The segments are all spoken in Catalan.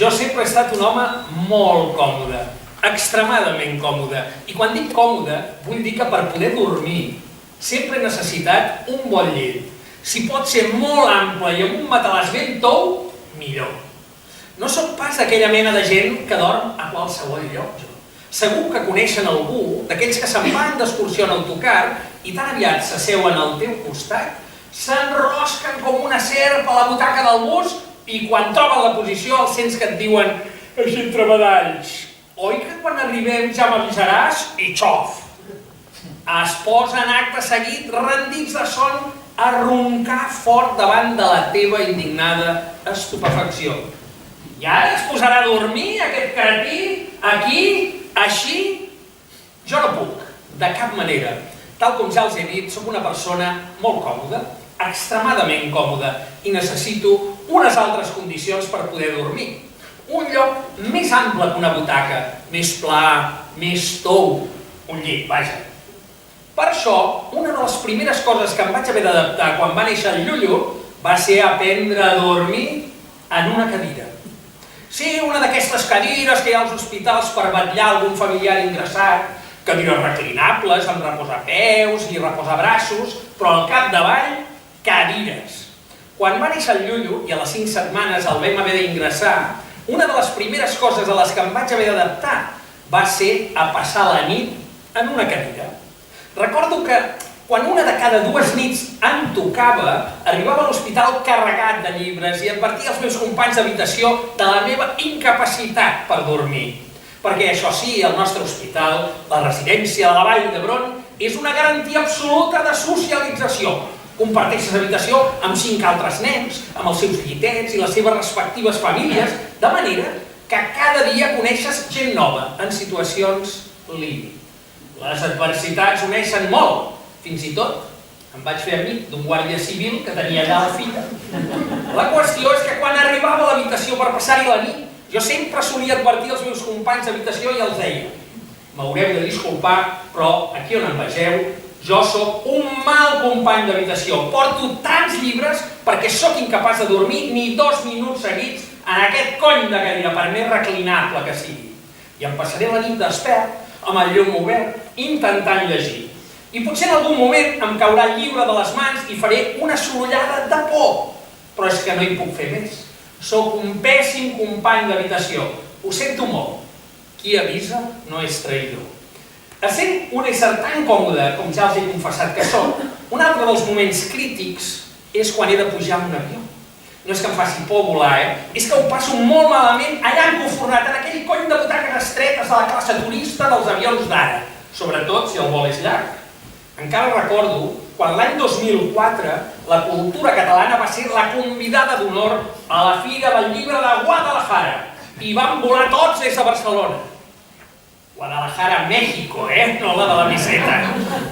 Jo sempre he estat un home molt còmode, extremadament còmode. I quan dic còmode, vull dir que per poder dormir sempre he necessitat un bon llit. Si pot ser molt ample i amb un matalàs ben tou, millor. No sóc pas d'aquella mena de gent que dorm a qualsevol lloc. Segur que coneixen algú d'aquells que se'n van d'excursió en autocar i tan aviat s'asseuen al teu costat, s'enrosquen com una serp a la butaca del bus i quan troben la posició els sents que et diuen així entre badalls: oi que quan arribem ja m'avisaràs? I xof! Es posen acte seguit, rendits de son, a roncar fort davant de la teva indignada estupefacció. I ara es posarà a dormir aquest cretí, aquí, així? Jo no puc, de cap manera. Tal com ja els he dit, sóc una persona molt còmoda, extremadament còmoda, i necessito unes altres condicions per poder dormir. Un lloc més ample que una butaca, més pla, més tou, un llit, vaja. Per això, una de les primeres coses que em vaig haver d'adaptar quan va néixer el Llullo va ser aprendre a dormir en una cadira. Sí, una d'aquestes cadires que hi ha als hospitals per vetllar algun familiar ingressat, cadires reclinables, amb reposapeus i reposabraços, però al capdavall, cadires. Quan va néixer el Llullo, i a les 5 setmanes el vam haver d'ingressar, una de les primeres coses a les que em vaig haver d'adaptar va ser a passar la nit en una cadira. Recordo que quan una de cada 2 nits em tocava, arribava a l'hospital carregat de llibres i advertia als meus companys d'habitació de la meva incapacitat per dormir. Perquè això sí, el nostre hospital, la residència de la Vall d'Hebron, és una garantia absoluta de socialització. Comparteixes habitació amb 5 altres nens, amb els seus llitets i les seves respectives famílies, de manera que cada dia coneixes gent nova en situacions límit. Les adversitats uneixen molt. Fins i tot em vaig fer amic d'un guàrdia civil que tenia allà la filla. La qüestió és que quan arribava a l'habitació per passar-hi la nit, jo sempre solia advertir els meus companys d'habitació i els deia: m'haureu de disculpar, però aquí on em vegeu, jo sóc un mal company d'habitació. Porto tants llibres perquè sóc incapaç de dormir ni 2 minuts seguits en aquest cony de cadira, per més reclinable que sigui. I em passaré la nit despert, amb el llum obert, intentant llegir. I potser en algun moment em caurà el llibre de les mans i faré una sorollada de por. Però és que no hi puc fer més. Sóc un pèssim company d'habitació. Ho sento molt. Qui avisa no és traïdor. Essent un ésser tan còmode, com ja els he confessat que soc, un altre dels moments crítics és quan he de pujar en un avió. No és que em faci por volar, és que ho passo molt malament allà encofornat, en aquell coll de butaques estretes de la classe turista dels avions d'ara, sobretot si el vol és llarg. Encara recordo quan l'any 2004 la cultura catalana va ser la convidada d'honor a la Fira del Llibre de Guadalajara i van volar tots des de Barcelona. Guadalajara, México, no la de la meseta.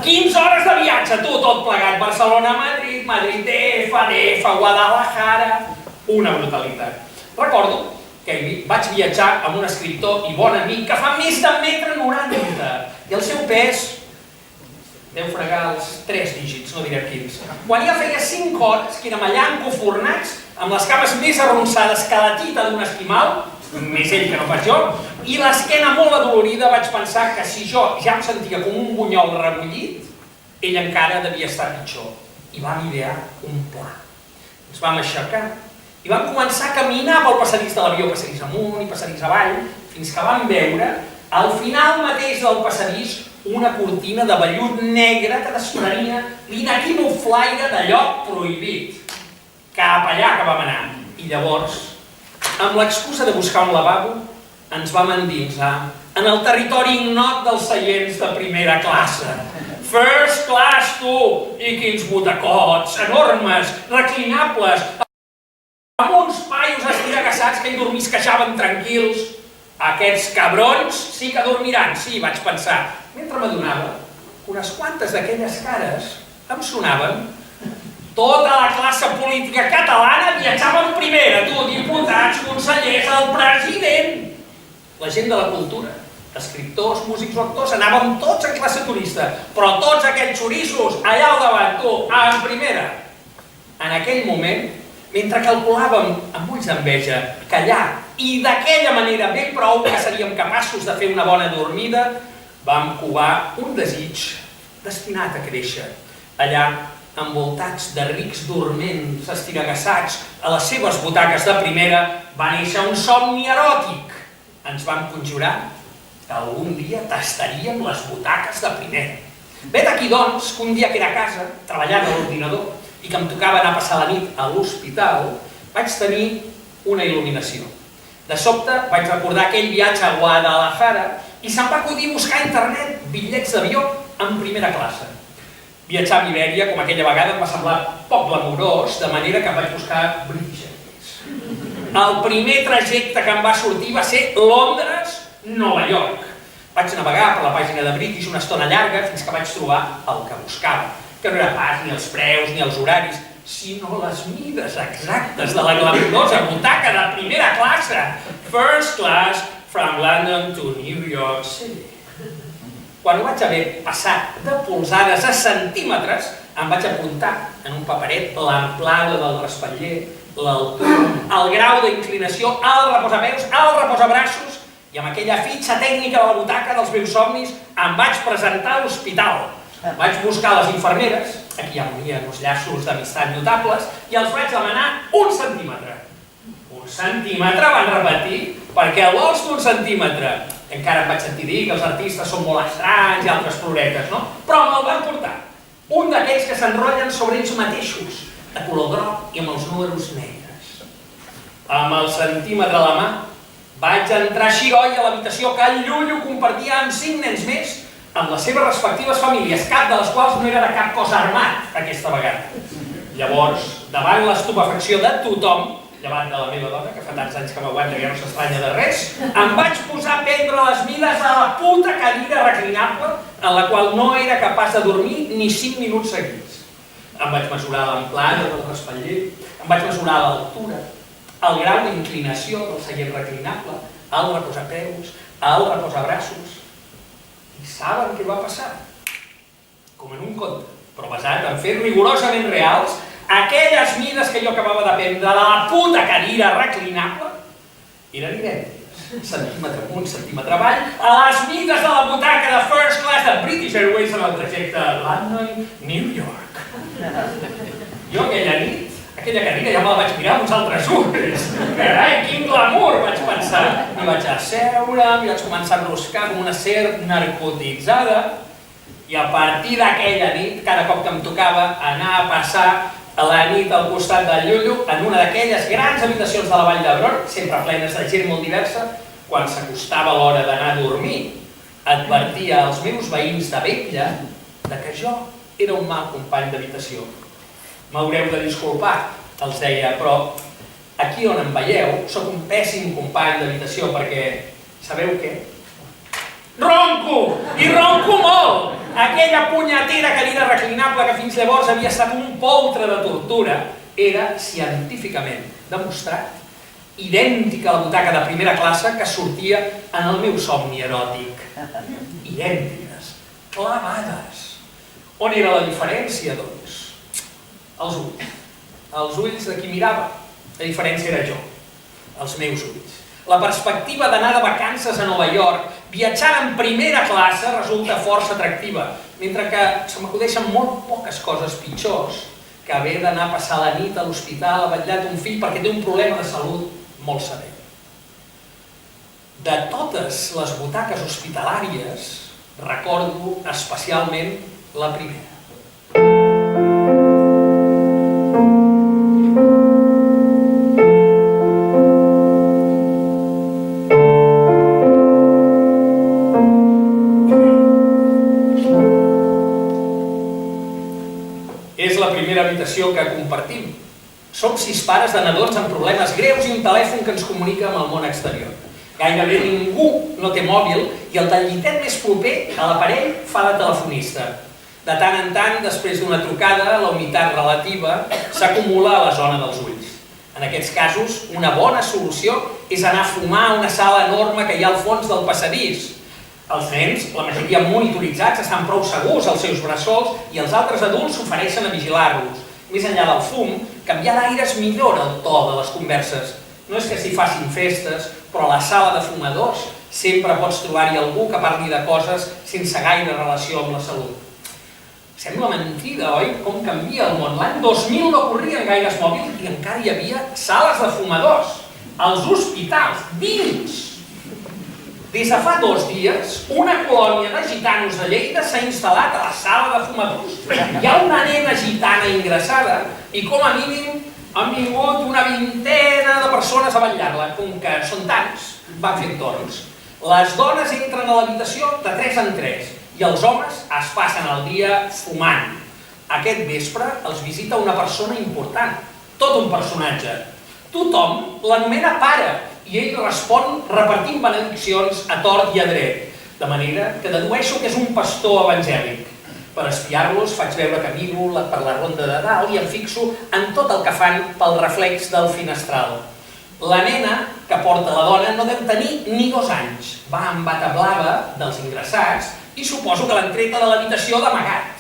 15 hores de viatge, tu, tot plegat. Barcelona, Madrid, Madrid, DF, Guadalajara. Una brutalitat. Recordo que vaig viatjar amb un escriptor i bon amic que fa més de 1,90 m i el seu pes deu fregar els 3 dígits, no diré quins. Quan ja feia 5 hores que érem allà encofornats, amb les cames més arronsades que la tita d'un esquimal, més ell que no pas jo, i l'esquena molt adolorida, vaig pensar que si jo ja em sentia com un bunyol rebullit, ell encara devia estar pitjor. I vam idear un pla. Ens vam aixecar i vam començar a caminar pel passadís de l'avió, passadís amunt i passadís avall, fins que vam veure, al final mateix del passadís, una cortina de vellut negre que desprenia l'inequívoc flaire de lloc prohibit. Cap allà que vam anar. I llavors, amb l'excusa de buscar un lavabo, ens vam endinsar en el territori ignot dels seients de primera classe. First class, tu! I quins botacots, enormes, reclinables, amb uns paios estiragassats que hi dormisquejaven tranquils. Aquests cabrons sí que dormiran, sí, vaig pensar. Mentre m'adonava, unes quantes d'aquelles cares em sonaven. Tota la classe política catalana viatjava en primera, tu, diputats, consellers, el president. La gent de la cultura, escriptors, músics o actors, anàvem tots en classe turista, però tots aquells xorissos allà al davant, tu, en primera. En aquell moment, mentre calculàvem amb ulls d'enveja que allà, i d'aquella manera ben prou que seríem capaços de fer una bona dormida, vam covar un desig destinat a créixer. Allà, envoltats de rics dorments estiragassats a les seves butaques de primera, va néixer un somni eròtic. Ens vam conjurar que algun dia tastaríem les butaques de primera. Vet aquí, doncs, que un dia que era a casa, treballant a l'ordinador, i que em tocava anar a passar la nit a l'hospital, vaig tenir una il·luminació. De sobte vaig recordar aquell viatge a Guadalajara i se'm va acudir buscar a internet bitllets d'avió en primera classe. Viatjar a Ibèria, com aquella vegada, em va semblar poc glamurós, de manera que vaig buscar British Airways. El primer trajecte que em va sortir va ser Londres-Nova York. Vaig navegar per la pàgina de British una estona llarga fins que vaig trobar el que buscava, que no era pas ni els preus ni els horaris, sinó les mides exactes de la glamurosa butaca de primera classe. First class from London to New York City. Quan ho vaig haver passat de polzades a centímetres, em vaig apuntar en un paperet l'amplada del respatller, l'altura, el grau d'inclinació, el reposapeus, el reposabraços, i amb aquella fitxa tècnica de la butaca dels meus somnis em vaig presentar a l'hospital. Vaig buscar les infermeres, aquí hi havia uns llaços d'amistat notables, i els vaig demanar un centímetre. Un centímetre, van repetir, perquè vols d'un centímetre. Encara em vaig sentir dir que els artistes són molt estranys i altres floretes, no? Però me'l van portar. Un d'aquells que s'enrotllen sobre ells mateixos, de color groc i amb els números negres. Amb el centímetre a la mà, vaig entrar així, oi, a l'habitació que el Llullo compartia amb 5 nens més, amb les seves respectives famílies, cap de les quals no era de cap cosa armat aquesta vegada. Llavors, davant l'estupefacció de tothom, llevant de la meva dona, que fa tants anys que m'aguanta que ja no s'estranya de res, em vaig posar a prendre les mides a la puta cadira reclinable en la qual no era capaç de dormir ni 5 minuts seguits. Em vaig mesurar l'amplada del respatller, em vaig mesurar l'altura, el grau d'inclinació del seient reclinable, el reposapeus, el reposabraços. I saben què va passar? Com en un conte, però basat en fets rigorosament reals, aquelles mides que jo acabava d'aprendre de la puta cadira reclinable eren idèntiques, centímetre amunt, centímetre avall, a les mides de la butaca de first class de British Airways en el trajecte London-New York. Jo aquella nit, aquella cadira ja me la vaig mirar amb uns altres ulls. Carai, quin glamour, vaig pensar. M'hi vaig asseure, m'hi vaig començar a enroscar com una serp narcotitzada, i a partir d'aquella nit, cada cop que em tocava anar a passar a la nit al costat del Llullo, en una d'aquelles grans habitacions de la Vall d'Hebron, sempre plenes de gent molt diversa, quan s'acostava l'hora d'anar a dormir, advertia als meus veïns de vetlla que jo era un mal company d'habitació. M'haureu de disculpar, els deia, però aquí on em veieu sóc un pèssim company d'habitació perquè, sabeu què? Ronco! I ronco molt! Aquella punyetera cadira reclinable que fins llavors havia estat un poltre de tortura era científicament demostrat idèntica a la butaca de primera classe que sortia en el meu somni eròtic. Idèntiques, clavades. On era la diferència, doncs? Els ulls. Els ulls de qui mirava. La diferència era jo, els meus ulls. La perspectiva d'anar de vacances a Nova York, viatjar en primera classe, resulta força atractiva, mentre que se m'acudeixen molt poques coses pitjors que haver d'anar a passar la nit a l'hospital a vetllar d'un fill perquè té un problema de salut molt sever. De totes les butaques hospitalàries, recordo especialment la primera. Habitació que compartim. Som 6 pares de nadons amb problemes greus i un telèfon que ens comunica amb el món exterior. Gairebé ningú no té mòbil i el del llitet més proper a l'aparell fa de telefonista. De tant en tant, després d'una trucada, la humitat relativa s'acumula a la zona dels ulls. En aquests casos, una bona solució és anar a fumar a una sala enorme que hi ha al fons del passadís. Els nens, la majoria monitoritzats, estan prou segurs als seus bressols i els altres adults s'ofereixen a vigilar-los. Més enllà del fum, canviar l'aire millora el to de les converses. no és que s'hi facin festes, però a la sala de fumadors sempre pots trobar-hi algú que parli de coses sense gaire relació amb la salut. Sembla mentida, oi? Com canvia el món. L'any 2000 no corrien gaires mòbils i encara hi havia sales de fumadors. Als hospitals, dins! Des de fa 2 dies, una colònia de gitanos de Lleida s'ha instal·lat a la sala de fumadors. Hi ha una nena gitana ingressada i com a mínim han vingut una vintena de persones a vetllar-la. Com que són tants, van fent torns. Les dones entren a l'habitació de 3 en 3 i els homes es passen el dia fumant. Aquest vespre els visita una persona important, tot un personatge. Tothom l'anomena pare i ell respon repartint benediccions a tort i a dret, de manera que dedueixo que és un pastor evangèlic. Per espiar-los faig veure que miro per la ronda de dalt i em fixo en tot el que fan pel reflex del finestral. La nena que porta la dona no deu tenir ni 2 anys. Va amb bata blava dels ingressats i suposo que l'han treta de l'habitació d'amagat,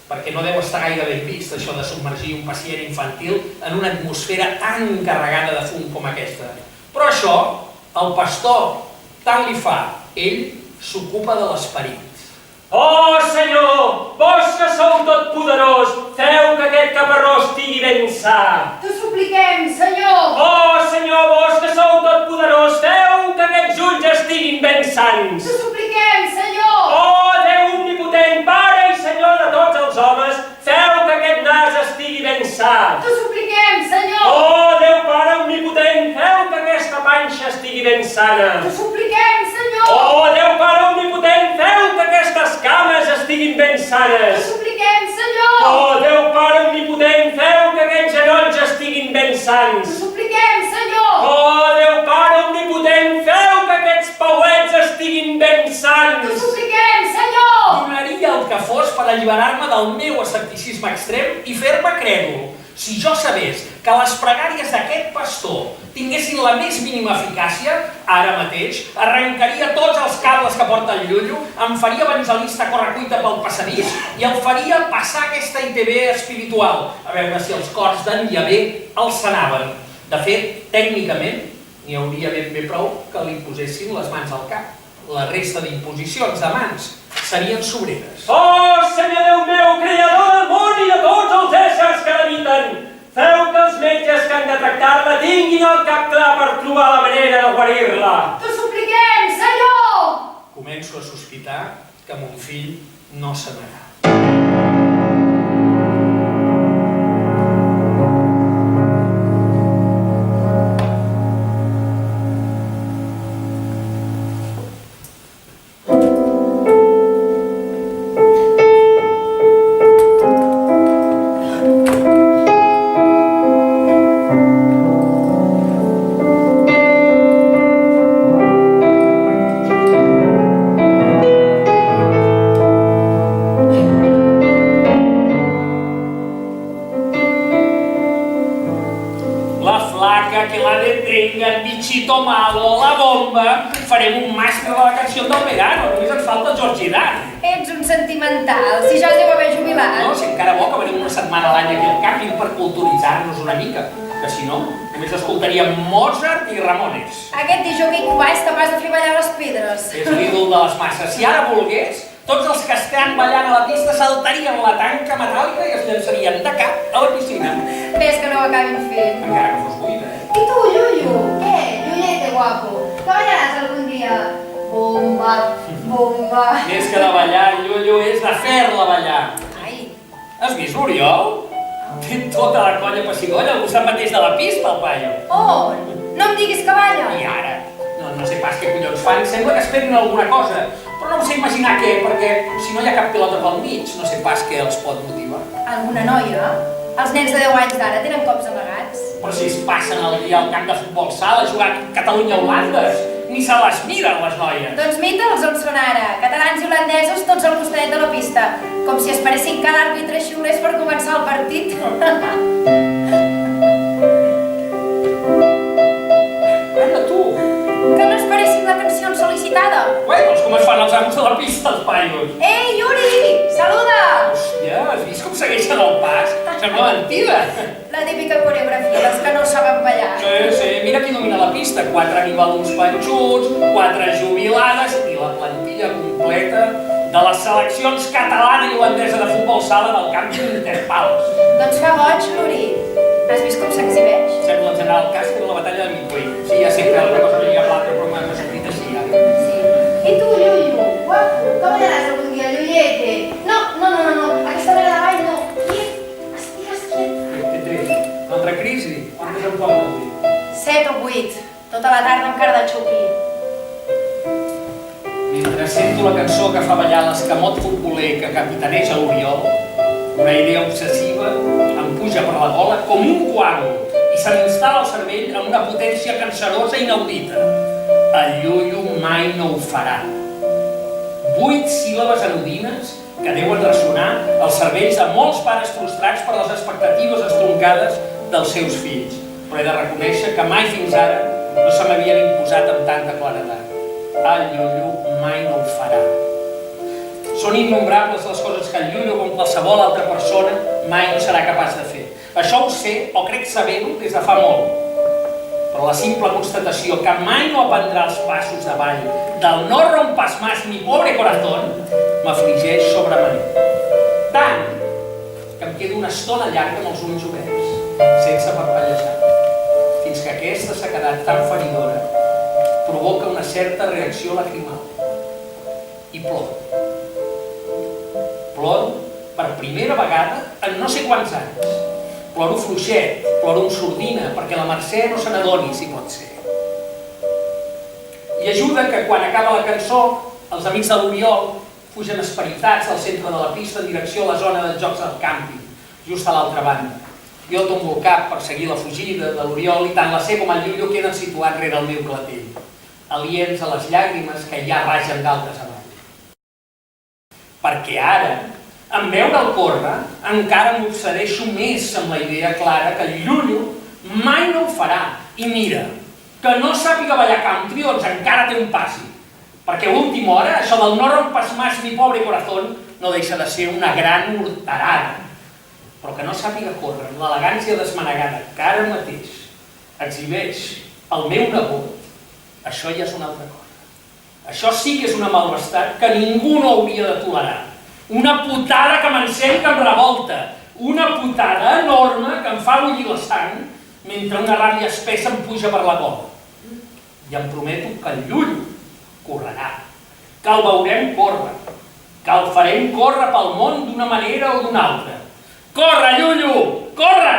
perquè no deu estar gaire ben vist això de submergir un pacient infantil en una atmosfera tan carregada de fum com aquesta. Però això, el pastor, tant li fa. Ell s'ocupa de l'esperit. Oh, Senyor, vos que sou tot poderós, feu que aquest caparró estigui ben sa. T'ho supliquem, Senyor! Oh, Senyor, vos que sou tot poderós, feu que aquests ulls estiguin ben sants. T'ho supliquem, Senyor! Oh, Déu omnipotent, Pare i Senyor de tots els homes, feu que aquest nas estigui ben sa. T'ho supliquem, Senyor! Oh, Déu Pare omnipotent, feu que aquesta panxa estigui ben sana. T'ho supliquem, Senyor! Oh, Déu Pare omnipotent, feu que aquestes cames estiguin ben sanes. T'ho supliquem, Senyor! Oh, Déu Pare omnipotent, feu que aquests genolls estiguin ben sants. T'ho supliquem, Senyor! Oh, Déu Pare omnipotent, feu que aquests pauets estiguin ben T'ho sants. supliquem, Senyor! Donaria el que fos per alliberar-me del meu escepticisme extrem i fer-me crèdul. Si jo sabés que les pregàries d'aquest pastor tinguessin la més mínima eficàcia, ara mateix arrencaria tots els cables que porta el llullo, em faria evangelista correcuita pel passadís i el faria passar aquesta ITV espiritual, a veure si els cors d'en Yahvé els sanaven. De fet, tècnicament, n'hi hauria ben bé prou que li posessin les mans al cap. La resta d'imposicions de mans serien sobreres. Oh, Senyor Déu meu, creador del món i de tots els éssers que l'habiten, feu que els metges que han de tractar-la tinguin el cap clar per trobar la manera de guarir-la. T'ho supliquem, Senyor! Començo a sospitar que mon fill no sanarà. Bichito malo, la bomba, farem un màster de la canció del verano, només ens falta el George Dan. Ets un sentimental, si ja es deu haver jubilat. No, si encara bo que venim una setmana a l'any aquí al càmping per culturitzar-nos una mica, que si no, només escoltaríem Mozart i Ramones. Aquest disjockey cubà és capaç de fer ballar les pedres. És l'ídol de les masses. Si ara volgués, tots els que estan ballant a la pista saltarien la tanca metàl·lica i es llançarien de cap a la piscina. Ves que no ho acabin fent. Encara que fos buida, I tu, Llullo? Què? Llullete guapo. Que ballaràs algun dia? Bomba, bomba. Més que de ballar, Llullo, és de fer-la ballar. Ai. Has vist l'Oriol? Té tota la colla pessigolla al costat mateix de la pista, el paio. On? No em diguis que balla. I ara? No sé pas què collons fan, sembla que esperin alguna cosa, però no em sé imaginar què, perquè si no hi ha cap pilota pel mig, no sé pas què els pot motivar. Alguna noia? Els nens de 10 anys d'ara tenen cops amagats. Però si es passen el dia al camp de futbol sala jugant Catalunya-Holanda, ni se les miren les noies. Doncs mita'ls on són ara, catalans i holandesos tots al costadet de la pista, com si esperessin que l'àrbitre xiulés per començar el partit. Calla tu! Que no esperessin la canció sol·licitada. Ué, doncs com es fan els amos de la pista, els paios? Ei, Yuri! Saluda! Hòstia, has vist com segueixen el pas? Sembla mentida. La típica coreografia dels que no saben ballar. Sí, mira qui domina la pista, 4 animalons panxuts, 4 jubilades i la plantilla completa de les seleccions catalana i holandesa de futbol sala del camp d'Interpals. Doncs fa goig, Luri. Has vist com s'exhibeix? Sembla el general Castro de la batalla de Midway. Sí, ja sé que alguna cosa no lliga amb l'altra, però m'ha sentit així, ara. Sí. I tu, Llullo, guapo, que ballaràs algun dia, Llullete? No, aquesta mena de ball no. Quiet, estigues quiet. Té, altra crisi, quantes en poden dir? 7 o 8, tota la tarda amb cara de xupi. Mentre sento la cançó que fa ballar l'escamot futboler que capitaneja l'Oriol, una idea obsessiva em puja per la gola com un coàgul i se m'instal·la al cervell amb una potència cancerosa inaudita. El Llullo mai no ho farà. 8 síl·labes anodines que deuen ressonar als cervells de molts pares frustrats per les expectatives estroncades dels seus fills. Però he de reconèixer que mai fins ara no se m'havien imposat amb tanta claredat. El Llullo mai no ho farà. Són innombrables les coses que el Llullo, com qualsevol altra persona, mai no serà capaç de fer. Això ho sé, o crec saber-ho, des de fa molt. Però la simple constatació que mai no aprendrà els passos de ball del no rompas más mi pobre corazón m'afligeix sobremanera. Tant que em quedo una estona llarga amb els ulls oberts, sense parpellejar, fins que aquesta sequedat tan feridora provoca una certa reacció lacrimal. I ploro. Ploro per primera vegada en no sé quants anys. Ploro fluixet, ploro amb sordina, perquè la Mercè no se n'adoni, si pot ser. I ajuda que quan acaba la cançó, els amics de l'Oriol fugen esperitats al centre de la pista en direcció a la zona dels jocs del càmping, just a l'altra banda. Jo tombo el cap per seguir la fugida de l'Oriol i tant la C com el Llullo queden situats rere el meu clatell, aliens a les llàgrimes que ja ragen d'altes avall. Perquè ara, en veure'l córrer, encara m'obsedeixo més amb la idea clara que el Llullo mai no ho farà. I mira, que no sàpiga ballar country, doncs encara té un passi. Perquè a última hora, això del no rompas más mi pobre corazón no deixa de ser una gran horterada. Però que no sàpiga córrer amb l'elegància desmanegada que ara mateix exhibeix el meu nebot, això ja és una altra cosa. Això sí que és una malvestat que ningú no hauria de tolerar. Una putada que m'encén, que em revolta. Una putada enorme que em fa bullir la sang mentre una ràbia espessa em puja per la gola. I em prometo que el Llullo correrà, que el veurem córrer, que el farem córrer pel món d'una manera o d'una altra. Corre, Llullo! Corre!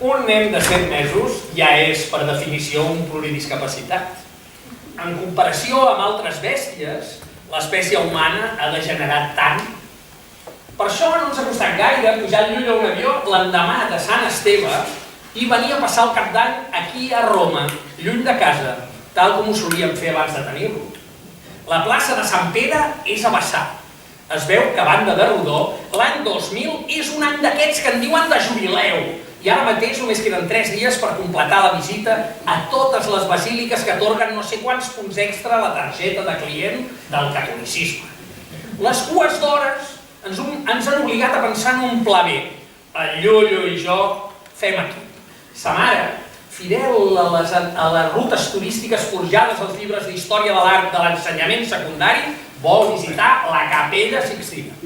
Un nen de 7 mesos ja és, per definició, un pluridiscapacitat. En comparació amb altres bèsties, l'espècie humana ha degenerat tant. Per això no ens ha costat gaire pujar el Llullo a un avió l'endemà de Sant Esteve i venir a passar el cap d'any aquí a Roma, lluny de casa, tal com ho solíem fer abans de tenir-lo. La plaça de Sant Pere és a vessar. Es veu que, a banda de rodó, l'any 2000 és un any d'aquests que en diuen de jubileu. I ara mateix només queden 3 dies per completar la visita a totes les basíliques que atorguen no sé quants punts extra a la targeta de client del catolicisme. Les cues d'hores ens han obligat a pensar en un pla B. El Llullo i jo fem equip. Sa mare, fidel a les rutes turístiques forjades als llibres d'història de l'art de l'ensenyament secundari, vol visitar la Capella Sixtina.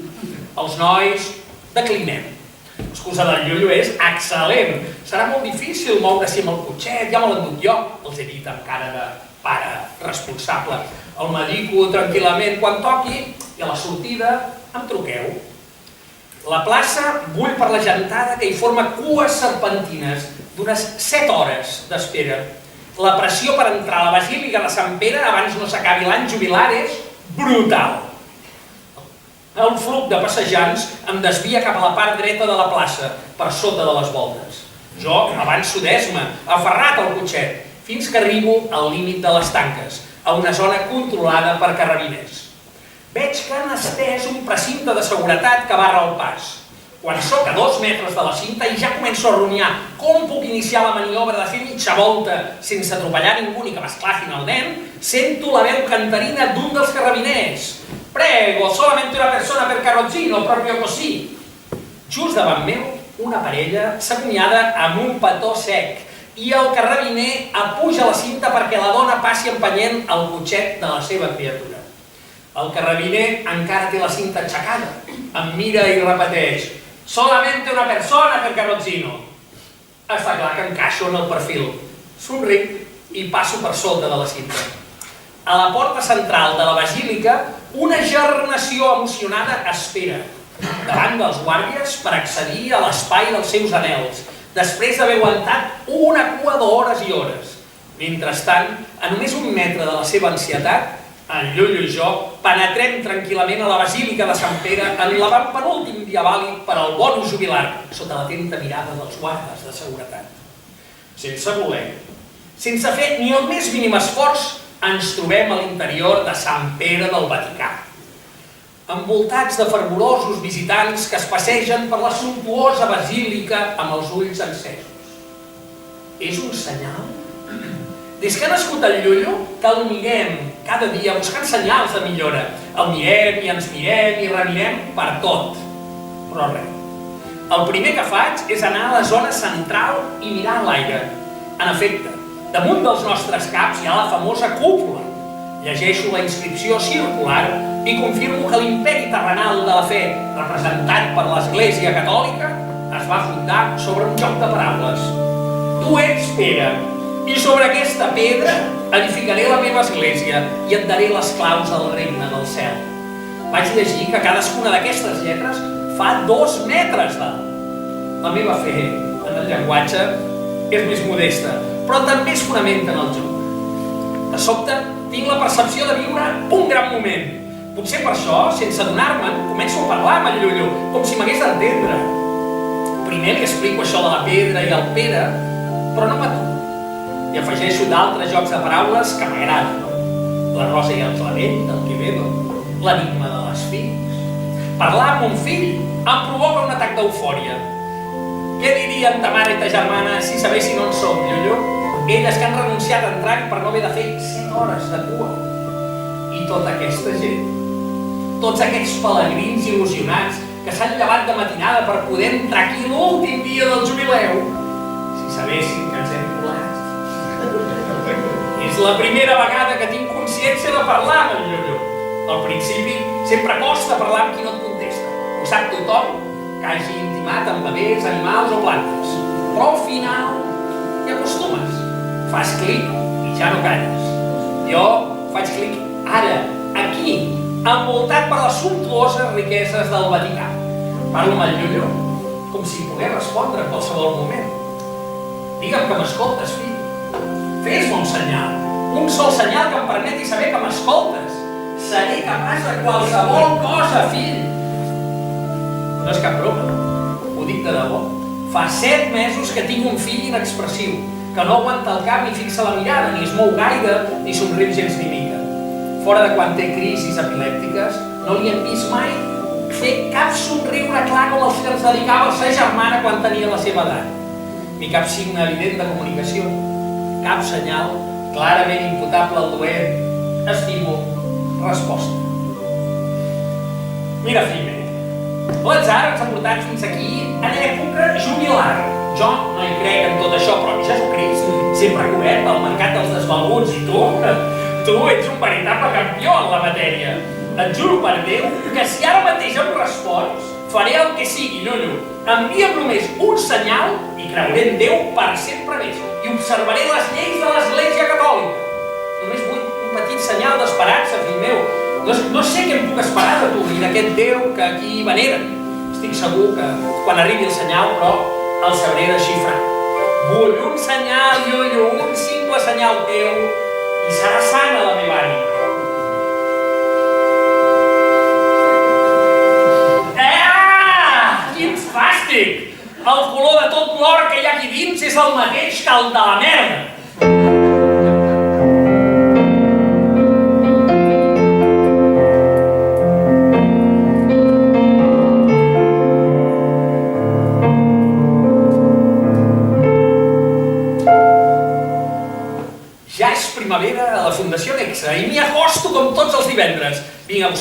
Els nois declinem. L'excusa del Llullo és excel·lent. Serà molt difícil moure-s'hi amb el cotxet, ja me l'enduc jo, els he dit amb cara de pare responsable. El medico tranquil·lament quan toqui i a la sortida em truqueu. La plaça bull per la gentada que hi forma cues serpentines d'unes 7 hores d'espera. La pressió per entrar a la Basílica de Sant Pere abans no s'acabi l'any jubilar és brutal. El flux de passejants em desvia cap a la part dreta de la plaça, per sota de les voltes. Jo avanço d'esma, aferrat al cotxet, fins que arribo al límit de les tanques, a una zona controlada per carrabiners. Veig que han estès un precinte de seguretat que barra el pas. quan sóc a 2 metres de la cinta i ja començo a rumiar com puc iniciar la maniobra de fer mitja volta sense atropellar ningú ni que m'esclafin el nen, sento la veu cantarina d'un dels carrabiners. Prego, solamente una persona per carrozzino, proprio così. Just davant meu, una parella s'acomiada amb un petó sec i el carrabiner apuja la cinta perquè la dona passi empenyent el cotxet de la seva criatura. El carrabiner encara té la cinta aixecada, em mira i repeteix: solamente una persona per carrozzino. Està clar que encaixo en el perfil. Somric i passo per sota de la cinta. A la porta central de la basílica, una gernació emocionada espera davant dels guàrdies per accedir a l'espai dels seus anhels, després d'haver aguantat una cua d'hores i hores. Mentrestant, a només 1 metre de la seva ansietat, en Llullo i jo penetrem tranquil·lament a la Basílica de Sant Pere en l'avantpenúltim dia vàlid per al bonus jubilar, sota l'atenta mirada dels guardes de seguretat. Sense voler, sense fer ni el més mínim esforç, ens trobem a l'interior de Sant Pere del Vaticà, envoltats de fervorosos visitants que es passegen per la sumptuosa basílica amb els ulls encesos. És un senyal? Des que ha nascut el Llullo, que el mirem cada dia buscant senyals de millora. El mirem i ens mirem i remirem per tot. Però res. El primer que faig és anar a la zona central i mirar l'aire. En efecte, damunt dels nostres caps hi ha la famosa cúpula. Llegeixo la inscripció circular i confirmo que l'imperi terrenal de la fe, representat per l'Església Catòlica, es va fundar sobre un joc de paraules. Tu ets Pere, i sobre aquesta pedra edificaré la meva església i et daré les claus del regne del cel. Vaig llegir que cadascuna d'aquestes lletres fa 2 metres d'alt. La meva fe en el llenguatge és més modesta, però també es fonamenta en el joc. De sobte, tinc la percepció de viure un gran moment. Potser per això, sense adonar-me'n, començo a parlar amb el Llullo, com si m'hagués d'entendre. Primer li explico això de la pedra i el Pere, però no m'aturo. I afegeixo d'altres jocs de paraules que m'agraden. La rosa i el clavell del Quevedo, l'enigma de les fills. Parlar amb un fill em provoca un atac d'eufòria. Què dirien ta mare i ta germana si sabessin on som, Llullo? Elles que han renunciat a entrar per no haver de fer 7 hores de cua. I tota aquesta gent, tots aquests pelegrins il·lusionats que s'han llevat de matinada per poder entrar aquí l'últim dia del jubileu, si sabessin que ens hem colat. És la primera vegada que tinc consciència de parlar amb el Llullo. Al principi sempre costa parlar amb qui no et contesta. Ho sap tothom que hagi intimat amb bebès, animals o plantes. Però al final t'hi acostumes. Fas clic i ja no calles. Jo faig clic ara, aquí, envoltat per les sumptuoses riqueses del Vaticà. Parlo amb el Llullo com si pogués respondre en qualsevol moment. Digue'm que m'escoltes, fill. Fes-me un senyal, un sol senyal que em permeti saber que m'escoltes. Seré capaç de qualsevol cosa, fill. No és cap broma, ho dic de debò. Fa 7 mesos que tinc un fill inexpressiu, que no aguanta el cap ni fixa la mirada, ni es mou gaire, ni somriu gens ni mica. Fora de quan té crisis epilèptiques, no li hem vist mai fer cap somriure clar com els que ens dedicava la seva germana quan tenia la seva edat. Ni cap signe evident de comunicació. Cap senyal clarament imputable al doent. Estímul, resposta. Mira, fill meu, l'atzar ens ha portat fins aquí en època jubilar. Jo no hi crec en tot això, però Jesucrist sempre ha cobert el mercat dels desvalguts i tu ets un veritable campió en la matèria. Et juro per Déu que si ara mateix em respons, faré el que sigui, Llullo. Envia'm només un senyal i creuré en Déu per sempre més i observaré les lleis de l'Església Catòlica. Només vull un petit senyal d'esperança, fill meu. No sé què em puc esperar de tu i d'aquest Déu que aquí veneren. Estic segur que quan arribi el senyal, però, el sabré desxifrar. Vull un senyal, Llullo, un simple senyal teu i serà sana la meva ànima. Fàstic! El color de tot l'or que hi ha aquí dins és el mateix que el de la merda.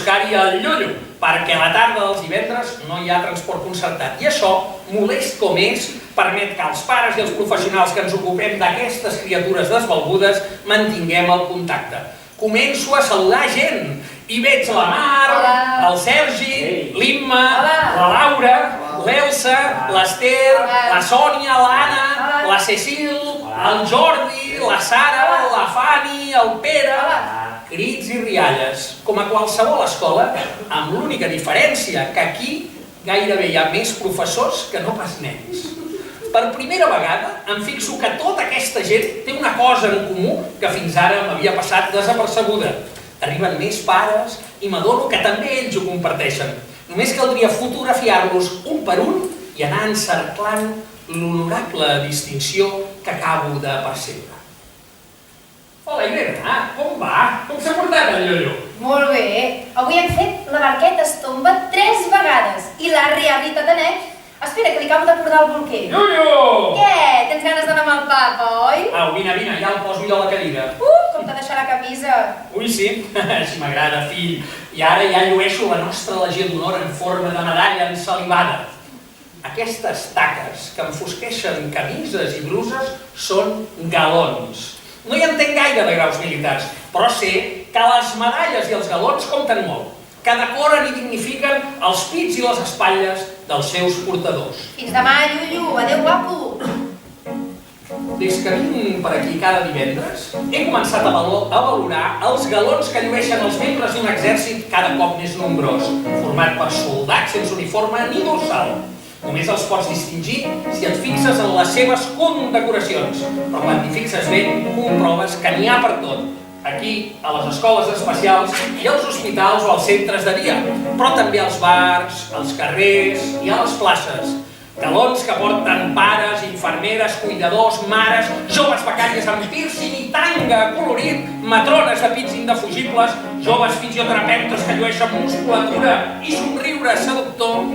buscar-hi el llullo, perquè a la tarda dels divendres no hi ha transport concertat. I això, molest com és, permet que els pares i els professionals que ens ocupem d'aquestes criatures desvalgudes mantinguem el contacte. Començo a saludar gent i veig la Mar, el Sergi, l'Imma, la Laura, l'Elsa, l'Ester, la Sònia, l'Anna, la Cecil, el Jordi, la Sara, la Fanny, el Pere... Crits i rialles, com a qualsevol escola, amb l'única diferència que aquí gairebé hi ha més professors que no pas nens. Per primera vegada em fixo que tota aquesta gent té una cosa en comú que fins ara m'havia passat desapercebuda. Arriben més pares i m'adono que també ells ho comparteixen. Només caldria fotografiar-los un per un i anar encerclant l'honorable distinció que acabo de percebre. Hola, Irene, com va? Com s'ha portat el llullo? Molt bé. Avui hem fet la barqueta estomba 3 vegades i la rehabilitat en ell. Espera, que li acabo de portar el bolquer. Llullo! Què? Tens ganes d'anar amb el papa, oi? Au, vine, ja el poso jo a la cadira. Com t'ha deixat la camisa. Ui, sí, així m'agrada, fill. I ara ja llueixo la nostra legió d'honor en forma de medalla ensalivada. Aquestes taques que enfosqueixen camises i bruses són galons. No hi entenc gaire de graus militars, però sé que les medalles i els galons compten molt, que decoren i dignifiquen els pits i les espatlles dels seus portadors. Fins demà, llullo. Adéu, guapo. Des que vinc per aquí cada divendres, he començat a valorar els galons que llueixen els membres d'un exèrcit cada cop més nombrós, format per soldats sense uniforme ni dorsal. Només els pots distingir si et fixes en les seves condecoracions, però quan t'hi fixes bé, comproves que n'hi ha per tot. Aquí, a les escoles especials i als hospitals o als centres de dia, però també als bars, als carrers i a les places. Galons que porten pares, infermeres, cuidadors, mares, joves becàries amb piercing i tanga colorit, matrones de pits indefugibles, joves fisioterapeutes que llueixen musculatura i somriure seductor.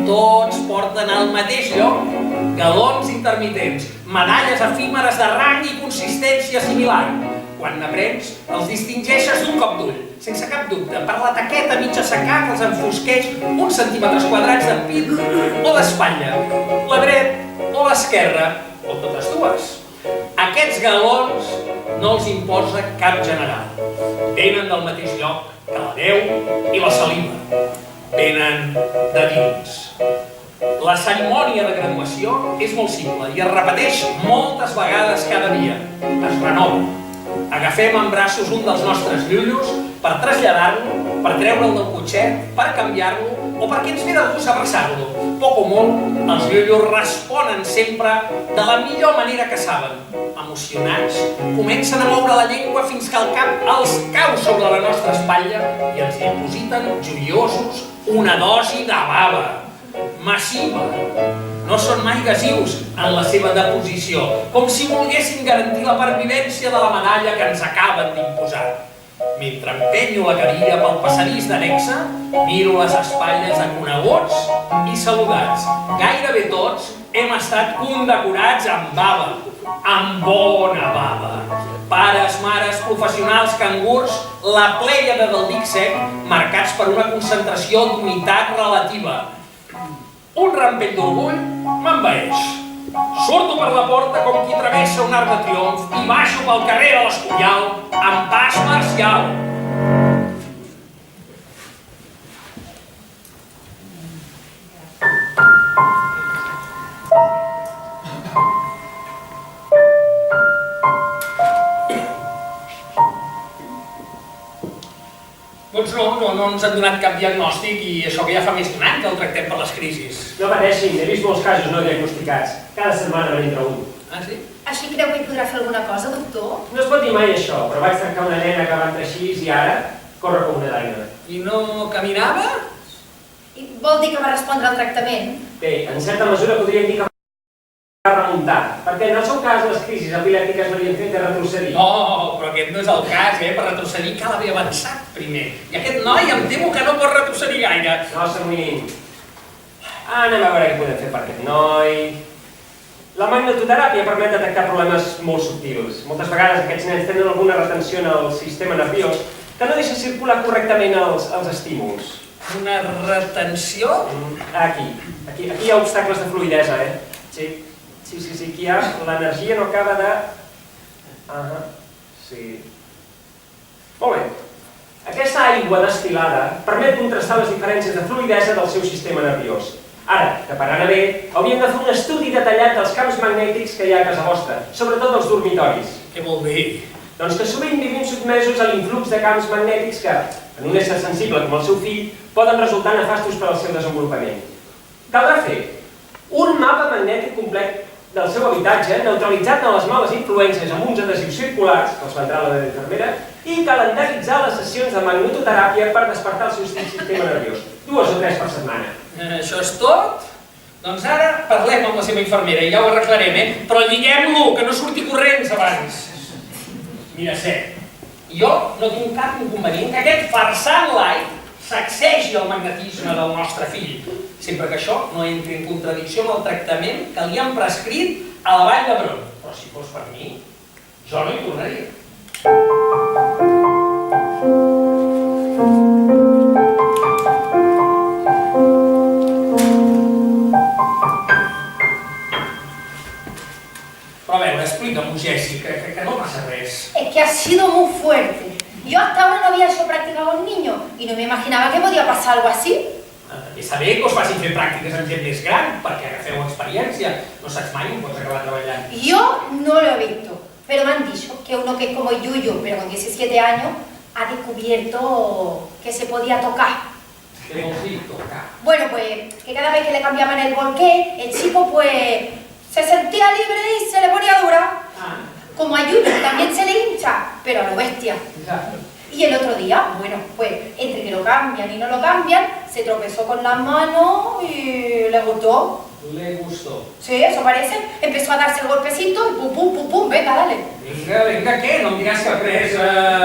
Tots porten al mateix lloc galons intermitents, medalles efímeres de rang i consistència similar. Quan n'aprens, els distingeixes d'un cop d'ull, sense cap dubte, per la taqueta mig assecar que els enfosqueix uns centímetres quadrats de pit o d'espatlla, la dreta o l'esquerra, o totes dues. Aquests galons no els imposa cap general. Venen del mateix lloc que la veu i la saliva. Venen de dins. La cerimònia de graduació és molt simple i es repeteix moltes vegades cada dia. Es renova. Agafem en braços un dels nostres llullos per traslladar-lo, per treure'l del cotxet, per canviar-lo o perquè ens ve de gust abraçar-lo. Poc o molt, els llullos responen sempre de la millor manera que saben. Emocionats, comencen a moure la llengua fins que el cap els cau sobre la nostra espatlla i ens dipositen, joiosos, una dosi de bava. Massiva. No són mai gasius en la seva deposició, com si volguessin garantir la pervivència de la medalla que ens acaben d'imposar. Mentre empenyo la cadira pel passadís d'annexa, miro les espatlles de coneguts i saludats. Gairebé tots hem estat condecorats amb bava, amb bona bava. Pares, mares, professionals, cangurs, la plèiade del dic sec, marcats per una concentració d'unitat relativa. Un rampell d'orgull m'envaeix. Surto per la porta com qui travessa un arc de triomf i baixo pel carrer de l'Escorial amb pas marcial. Doncs no ens han donat cap diagnòstic i això que ja fa més d'un any que el tractem per les crisis. No pateixin, he vist molts casos no diagnosticats. Cada setmana n'entra un. Ah, sí? Així creu que hi podrà fer alguna cosa, doctor? No es pot dir mai això, però vaig trencar una nena que va entrar així i ara corre com una daina. I no caminava? I vol dir que va respondre al tractament? Bé, en certa mesura podríem dir que va remuntar, perquè en el seu cas les crisis epilèptiques l'havien fet de retrocedir. No, però aquest no és el cas, Per retrocedir cal haver avançat primer. I aquest noi em temo que no pot retrocedir gaire. No s'amoïnin. Anem a veure què podem fer per aquest noi. La magnetoteràpia permet detectar problemes molt subtils. Moltes vegades aquests nens tenen alguna retenció en el sistema nerviós que no deixa circular correctament els estímuls. Una retenció? Aquí hi ha obstacles de fluïdesa, Sí, aquí hi ha... L'energia no acaba de... Sí. Molt bé. Aquesta aigua destil·lada permet contrastar les diferències de fluïdesa del seu sistema nerviós. Ara, que per anar bé, hauríem de fer un estudi detallat dels camps magnètics que hi ha a casa vostra, sobretot als dormitoris. Què vol dir? Doncs que sovint vivim sotmesos a l'influx de camps magnètics que, en un ésser sensible com el seu fill, poden resultar nefastos per al seu desenvolupament. Caldrà fer un mapa magnètic complet del seu habitatge, neutralitzat en les males influències amb uns adhesius circulars, que els vendrà la infermera, i calendaritzar les sessions de magnetoteràpia per despertar el seu sistema nerviós. 2 o 3 per setmana. Això és tot? Doncs ara parlem amb la seva infermera i ja ho arreglarem, Però lliguem-lo, que no surti corrents abans. Mira, jo no tinc cap inconvenient que aquest farsant light sacsegi el magnetisme del nostre fill, sempre que això no entri en contradicció amb el tractament que li han prescrit a la Vall d'Hebron. Però si fos per mi, jo no hi tornaria. Però a veure, explica'm-ho, Jessi, que no passa res. Es que ha sido muy fuerte. Yo hasta ahora no había hecho práctica con niños y no me imaginaba que podía pasar algo así. Està bé que us facin fer pràctiques amb gent més gran, perquè agafeu experiència. No saps mai on pots acabar treballant. Yo no lo he visto, pero me han dicho que uno que es como Yuyu, pero con 17 años, ha descubierto que se podía tocar. Què vols dir, tocar? Bueno, pues que cada vez que le cambiaban el volqué, el chico pues se sentía libre y se le ponía dura. Como a Yuyu también se le hincha, pero a lo bestia. Exacte. Y el otro día, bueno, pues entre que lo cambian y no lo cambian, se tropezó con las manos y le gustó. Le gustó. Sí, eso parece. Empezó a darse el golpecito y pum, pum, pum, pum, venga, dale. Vinga, què? No em diràs que ha pres...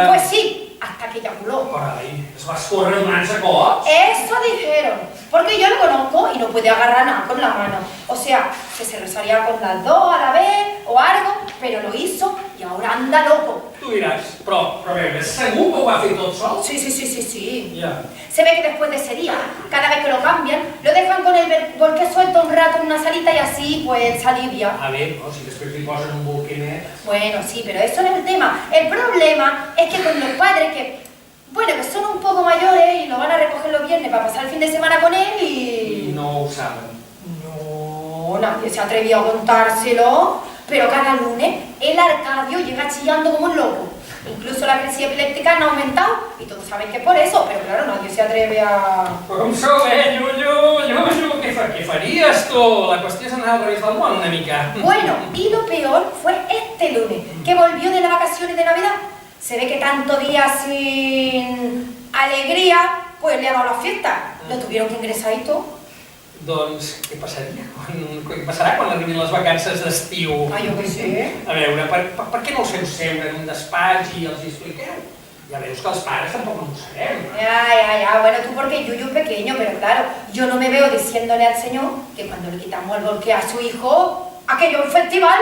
Pues sí, hasta que eyaculó. Carai, es va escórrer donant-se cops? Eso dijeron. Porque yo lo conozco y no puede agarrar nada con la mano. O sea, que se resalía con las dos a la vez o algo, pero lo hizo y ahora anda loco. Tu diràs, però a veure, segur que ho va fer tot sol? Sí. Ja. Se ve que después de ese día, cada vez que lo cambian, lo dejan con el volqué suelto un rato en una salita y así pues se alivia. A ver, no, si després li posen un volquenet... Bueno, sí, pero eso no es el tema. El problema es que con los padres que, bueno, que son un poco mayores y lo van a recoger los viernes para pasar el fin de semana con él y... I no ho saben. No, nadie se atrevió a contárselo. Pero cada lunes el Arcadio llega chillando como un loco. Incluso la crisis epilèptica han aumentado y todos saben que es por eso, pero claro, nadie se atreve a... Però com sou, Llullo, què faries tu? La qüestió és anar al revés del món una mica. Bueno, y lo peor fue este lunes, que volvió de las vacaciones de Navidad. Se ve que tanto día sin alegría, pues le ha dado la fiesta. Lo tuvieron que ingresar y todo. Doncs què passaria? Què passarà quan arribin les vacances d'estiu? Ah, jo què sé. A veure, per què no els feu seure en un despatx i els hi expliqueu? Ya veus que els pares tampoc no ho sabem. Ya, bueno, tú porque Yuyu es pequeño, pero claro, yo no me veo diciéndole al señor que cuando le quitamos el volqué a su hijo, aquello es un festival.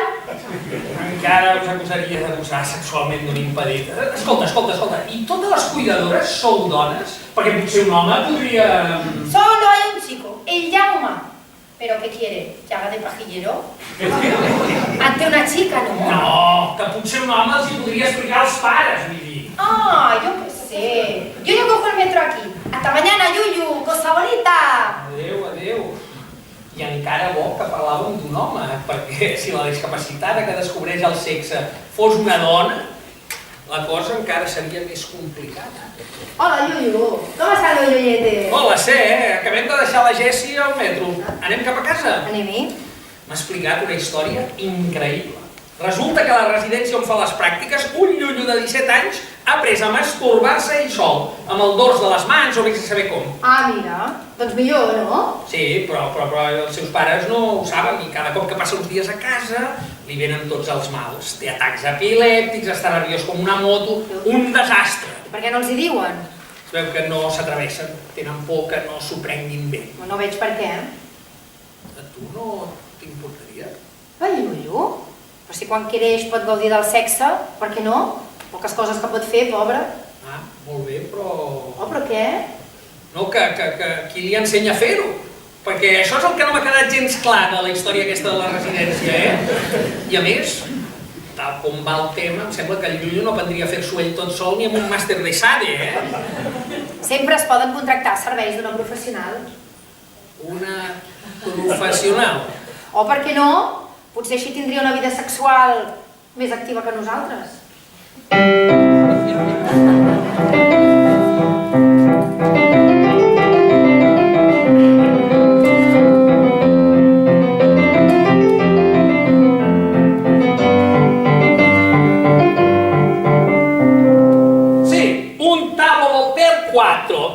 Encara us acusaria d'abusar sexualment d'un impedit. Escolta, i totes les cuidadores sou dones? Perquè potser un home podria... Solo hay un chico, el Jauma. ¿Pero qué quiere? ¿Que haga de pajillero? Ante una chica, no. No, que potser un home els hi podria explicar als pares, vull dir. Ah, yo qué sé. Yo ya cojo el metro aquí. Hasta mañana, Yuyu, cosa bonita. Adéu. I encara bo que parlàvem d'un home, perquè si la discapacitada que descobreix el sexe fos una dona, la cosa encara seria més complicada. Hola, Yuyu. Com està el Yuyete? Hola, acabem de deixar la Jessi al metro. Anem cap a casa? Anem-hi. M'ha explicat una història increïble. Resulta que a la residència on fa les pràctiques, un llullo de 17 anys ha après a masturbar-se ell sol, amb el dors de les mans o vés a saber com. Ah, mira. Doncs millor, no? Sí, però els seus pares no ho saben i cada cop que passa uns dies a casa li venen tots els mals. Té atacs epilèptics, està nerviós com una moto, un desastre. I per què no els hi diuen? Es veu que no s'atreveixen, tenen por que no s'ho prenguin bé. No veig per què. A tu no t'importaria? Ai, Yuyu. Però si quan creix pot gaudir del sexe, per què no? Poques coses que pot fer, pobre. Ah, Molt bé, però... Oh, però què? No, que qui li ensenya a fer-ho? Perquè això és el que no m'ha quedat gens clar de la història aquesta de la residència, I a més, tal com va el tema, em sembla que el Llullo no aprendria a fer-s'ho ell tot sol ni amb un màster de SADE, Sempre es poden contractar serveis d'una professional. Una professional. O per què no? Potser així tindria una vida sexual més activa que nosaltres.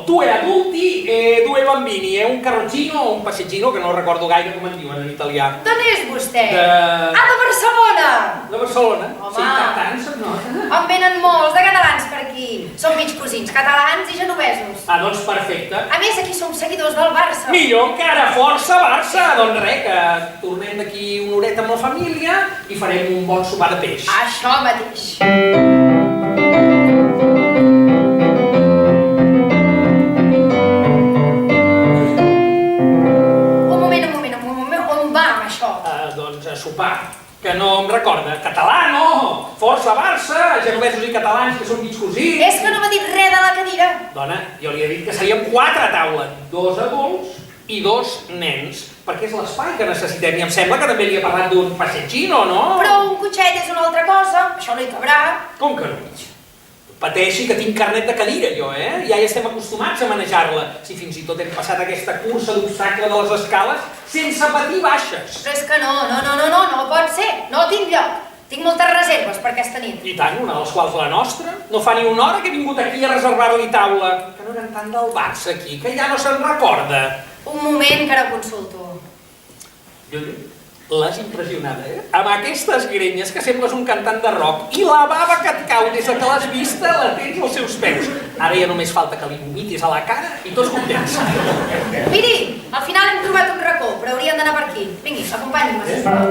Due adulti e due bambini, e un carrozzino o un passeggino, que no recordo gaire com en diuen en italià. D'on és vostè? De Barcelona! De Barcelona? Home. Sí, catalans, no? En venen molts de catalans per aquí. Som mig cosins, catalans i genovesos. Ah, doncs perfecte. A més, aquí som seguidors del Barça. Millor encara, força Barça! Doncs res, que tornem d'aquí una horeta amb la família i farem un bon sopar de peix. Això mateix. Doncs a sopar, que no em recorda. Català, no! Força Barça, genovesos i catalans, que són mig cosins. És que no m'ha dit res de la cadira. Dona, jo li he dit que seríem 4 a taula, 2 adults i 2 nens, perquè és l'espai que necessitem, i em sembla que també li he parlat d'un passeggino, no? Però un cotxet és una altra cosa, això no hi cabrà. Com que no? Pateixi que tinc carnet de cadira, jo, Ja hi estem acostumats a manejar-la. Si fins i tot hem passat aquesta cursa d'obstacle de les escales sense patir baixes. Però és que no pot ser, no tinc lloc. Tinc moltes reserves per aquesta nit. I tant, una de les quals la nostra. No fa ni una hora que he vingut aquí a reservar-li taula. Que no eren tant del Barça aquí, que ja no se'n recorda. Un moment que ara consulto. L'has impressionada, Amb aquestes grenyes que sembles un cantant de rock i la bava que et cau des que l'has vista la tens als seus peus. Ara ja només falta que li vomitis a la cara i tots contents. Miri, al final hem trobat un racó, però hauríem d'anar per aquí. Vingui, acompanyi'm, sisplau.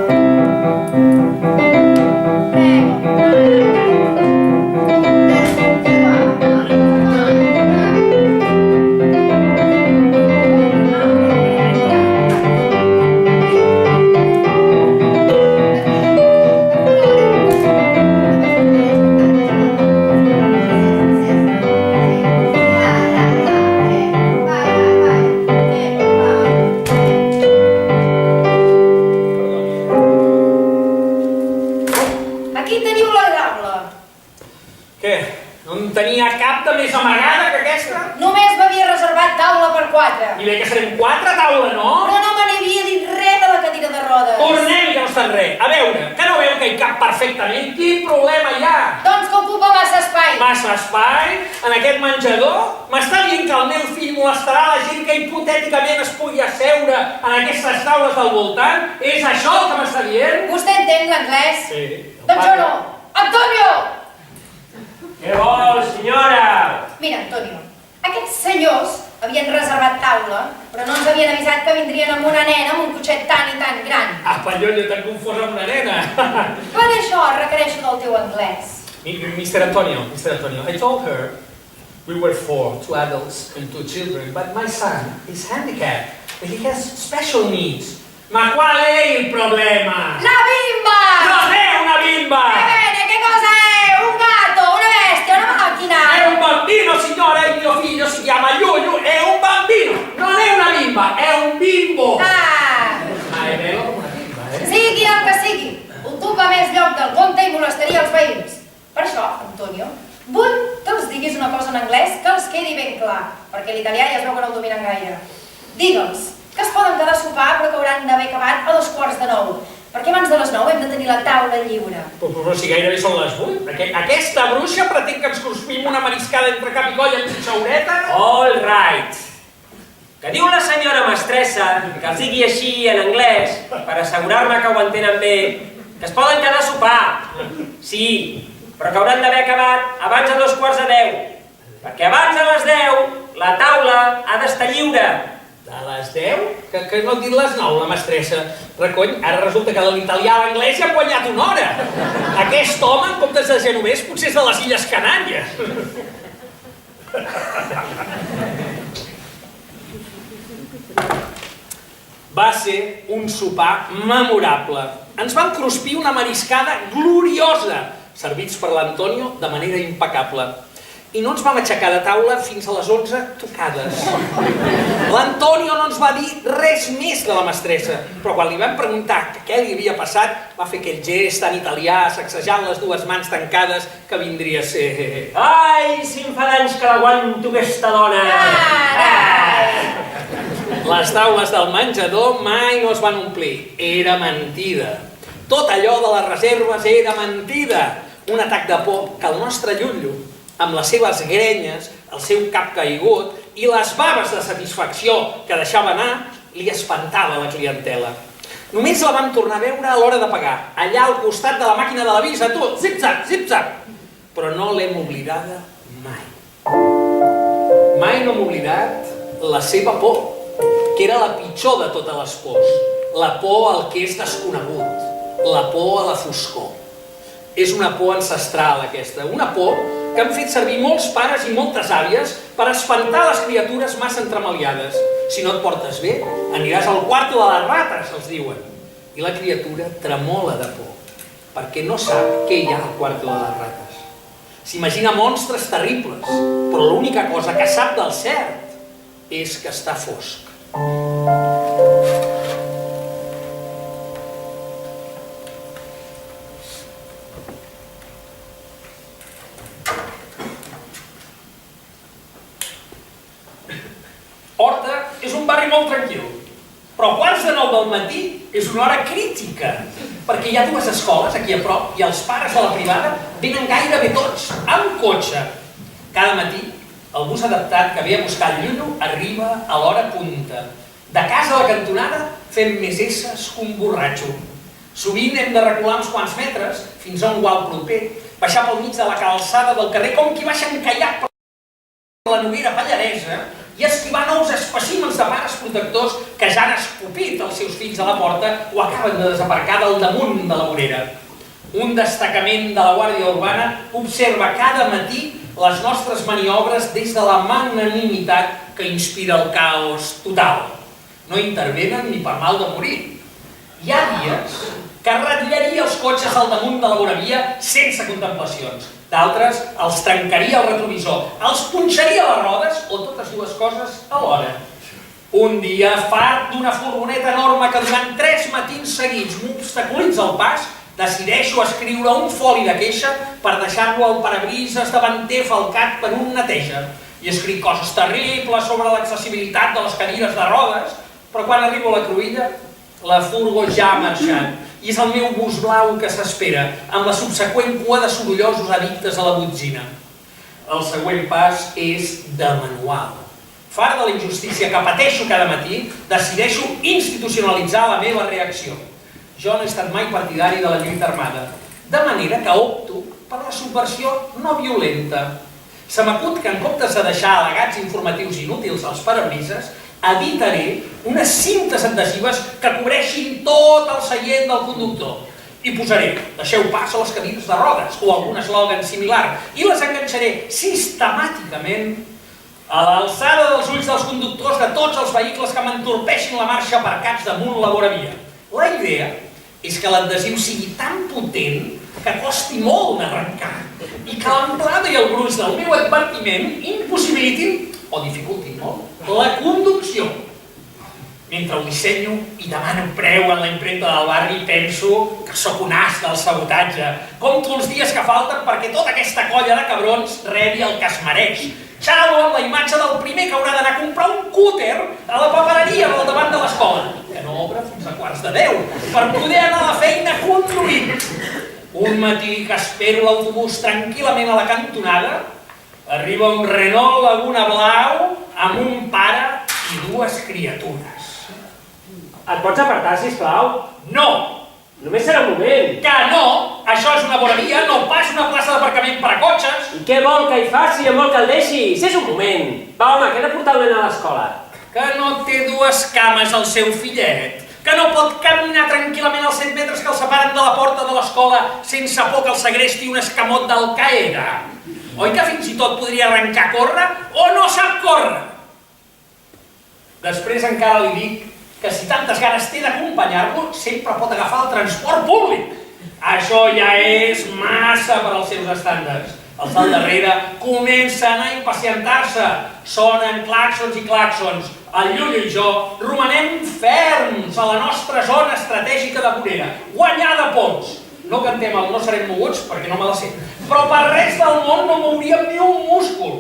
I bé que serem 4 a taula, no? Però no me n'havia dit res de la cadira de rodes. Tornem i que no està res. A veure, que no veu que hi cap perfectament? Quin problema hi ha? Doncs que ocupa massa espai. Massa espai? En aquest menjador? M'està dient que el meu fill molestarà la gent que hipotèticament es pugui asseure en aquestes taules del voltant? És això el que m'està dient? Vostè entén l'anglès? Sí. Doncs jo no. Antonio! Què vol, senyora? Mira, Antonio, aquests senyors havien reservat taula, però no ens havien avisat que vindrien amb una nena amb un cotxet tan i tan gran. Ah, pallonyo, t'han confós amb una nena. Per això requereixo del teu anglès. Mr. Antonio, I told her we were 4, 2 adults and 2 children, but my son is handicapped and he has special needs. Ma qual è il problema? La bimba! Non è una bimba! Bene, che cosa è? Un gatto, una bestia, una macchina? È un bambino, signora, il mio figlio si chiama Llullo, è un bambino! Non è una bimba, è un bimbo! Ah! Ma è bello come una bimba, Sigui el que sigui, ocupa més lloc del compte i molestaria els veïns. Per això, Antonio, vull que els diguis una cosa en anglès que els quedi ben clar, perquè l'italià ja es veu que no el dominen gaire. Digue'ls que es poden quedar a sopar però que hauran d'haver acabat a 8:45, perquè abans de les 9 hem de tenir la taula lliure. Però si gairebé són les 8. Aquesta bruixa pretén que ens cruspim una mariscada entre cap i coll amb mitja horeta? All right. Que diu la senyora mestressa que els digui així en anglès per assegurar-me que ho entenen bé, que es poden quedar a sopar. Sí, però que hauran d'haver acabat abans de 9:45, perquè abans de les 10 la taula ha d'estar lliure. De les 10? Que no et dit les 9, la mestressa. Recony, ara resulta que de l'italià a l'anglès ja ha guanyat una hora. Aquest home, en comptes de genovès, potser és de les Illes Canàries. Va ser un sopar memorable. Ens van cruspir una mariscada gloriosa, servits per l'Antonio de manera impecable. I no ens vam aixecar de taula fins a les 11 tocades. L'Antonio no ens va dir res més de la mestressa, però quan li vam preguntar què li havia passat, va fer aquell gest tan italià, sacsejant les dues mans tancades, que vindria a ser... Ai, si em fa d'anys que l'aguanto, aquesta dona! Les taules del menjador mai no es van omplir. Era mentida. Tot allò de les reserves era mentida. Un atac de por que el nostre Llullo, amb les seves grenyes, el seu cap caigut i les baves de satisfacció que deixava anar, li espantava la clientela. Només la vam tornar a veure a l'hora de pagar, allà al costat de la màquina de l'avís, a tu, zip-zap, zip-zap. Però no l'hem oblidada mai. Mai no hem oblidat la seva por, que era la pitjor de totes les pors. La por al que és desconegut, la por a la foscor. És una por ancestral aquesta, una por que han fet servir molts pares i moltes àvies per espantar les criatures massa entremaliades. Si no et portes bé, aniràs al quarto de les rates, els diuen. I la criatura tremola de por, perquè no sap què hi ha al quarto de les rates. S'imagina monstres terribles, però l'única cosa que sap del cert és que està fosc. Horta és un barri molt tranquil, però quarts de 9 del matí és una hora crítica, perquè hi ha dues escoles aquí a prop i els pares de la privada venen gairebé tots, amb cotxe. Cada matí el bus adaptat que ve a buscar el Llullo arriba a l'hora punta. De casa a la cantonada fem més esses que un borratxo. Sovint hem de recular uns quants metres fins a un gual proper, baixar pel mig de la calçada del carrer com qui baixa encallat per la Noguera Pallaresa i esquivar nous espècimens de pares protectors que ja han escopit els seus fills a la porta o acaben de desaparcar del damunt de la vorera. Un destacament de la Guàrdia Urbana observa cada matí les nostres maniobres des de la magnanimitat que inspira el caos total. No intervenen ni per mal de morir. Hi ha dies que ratllaria els cotxes al damunt de la voravia sense contemplacions. D'altres els trencaria el retrovisor, els punxaria les rodes o totes dues coses alhora. Un dia, fart d'una furgoneta enorme que durant 3 matins seguits m'obstaculitza el pas, decideixo escriure un foli de queixa per deixar-lo al parabrises davanter falcat per un neteja. I escric coses terribles sobre l'accessibilitat de les cadires de rodes, però quan arribo a la cruïlla, la furgo ja ha marxat. I és el meu bus blau que s'espera, amb la subseqüent cua de sorollosos addictes a la botzina. El següent pas és de manual. Fart de la injustícia que pateixo cada matí, decideixo institucionalitzar la meva reacció. Jo no he estat mai partidari de la lluita armada, de manera que opto per la subversió no violenta. Se m'acut que en comptes de deixar al·legats informatius inútils als parabrises, editaré unes cintes adhesives que cobreixin tot el seient del conductor. I posaré, deixeu pas a les cadires de rodes o algun eslògan similar i les enganxaré sistemàticament a l'alçada dels ulls dels conductors de tots els vehicles que m'entorpeixin la marxa aparcats damunt la voravia. La idea és que l'adhesiu sigui tan potent que costi molt d'arrencar i que l'amplada i el gruix del meu advertiment impossibilitin o dificultin molt la conducció. Mentre ho dissenyo i demano preu en la impremta del barri, penso que sóc un as del sabotatge. Compto els dies que falten perquè tota aquesta colla de cabrons rebi el que es mereix. Xalo amb la imatge del primer que haurà d'anar a comprar un cúter a la papereria del davant de l'escola, que no obre fins a 9:15, per poder anar a la feina conduint. Un matí que espero l'autobús tranquil·lament a la cantonada, arriba un Renault Laguna Blau amb un pare i 2 criatures. Et pots apartar, sisplau? No! Només serà un moment. Que no! Això és una voravia, no pas una plaça d'aparcament per a cotxes. I què vol que hi faci amb el que el deixi? Si és un moment. Va, home, que he de portar el nen a l'escola. Que no té 2 cames el seu fillet. Que no pot caminar tranquil·lament els 100 metres que el separen de la porta de l'escola sense por que el segresti un escamot d'Al-Qaeda. Oi que fins i tot podria arrencar a córrer o no sap córrer? Després encara li dic que si tantes ganes té d'acompanyar-lo, sempre pot agafar el transport públic. Això ja és massa per als seus estàndards. Els del darrere comencen a impacientar-se. Sonen claxons i claxons. El Llullo i jo romanem ferms a la nostra zona estratègica de vorera, guanyada a pols. No cantem el No serem moguts perquè no me la sé, però per res del món no mouríem ni un múscul.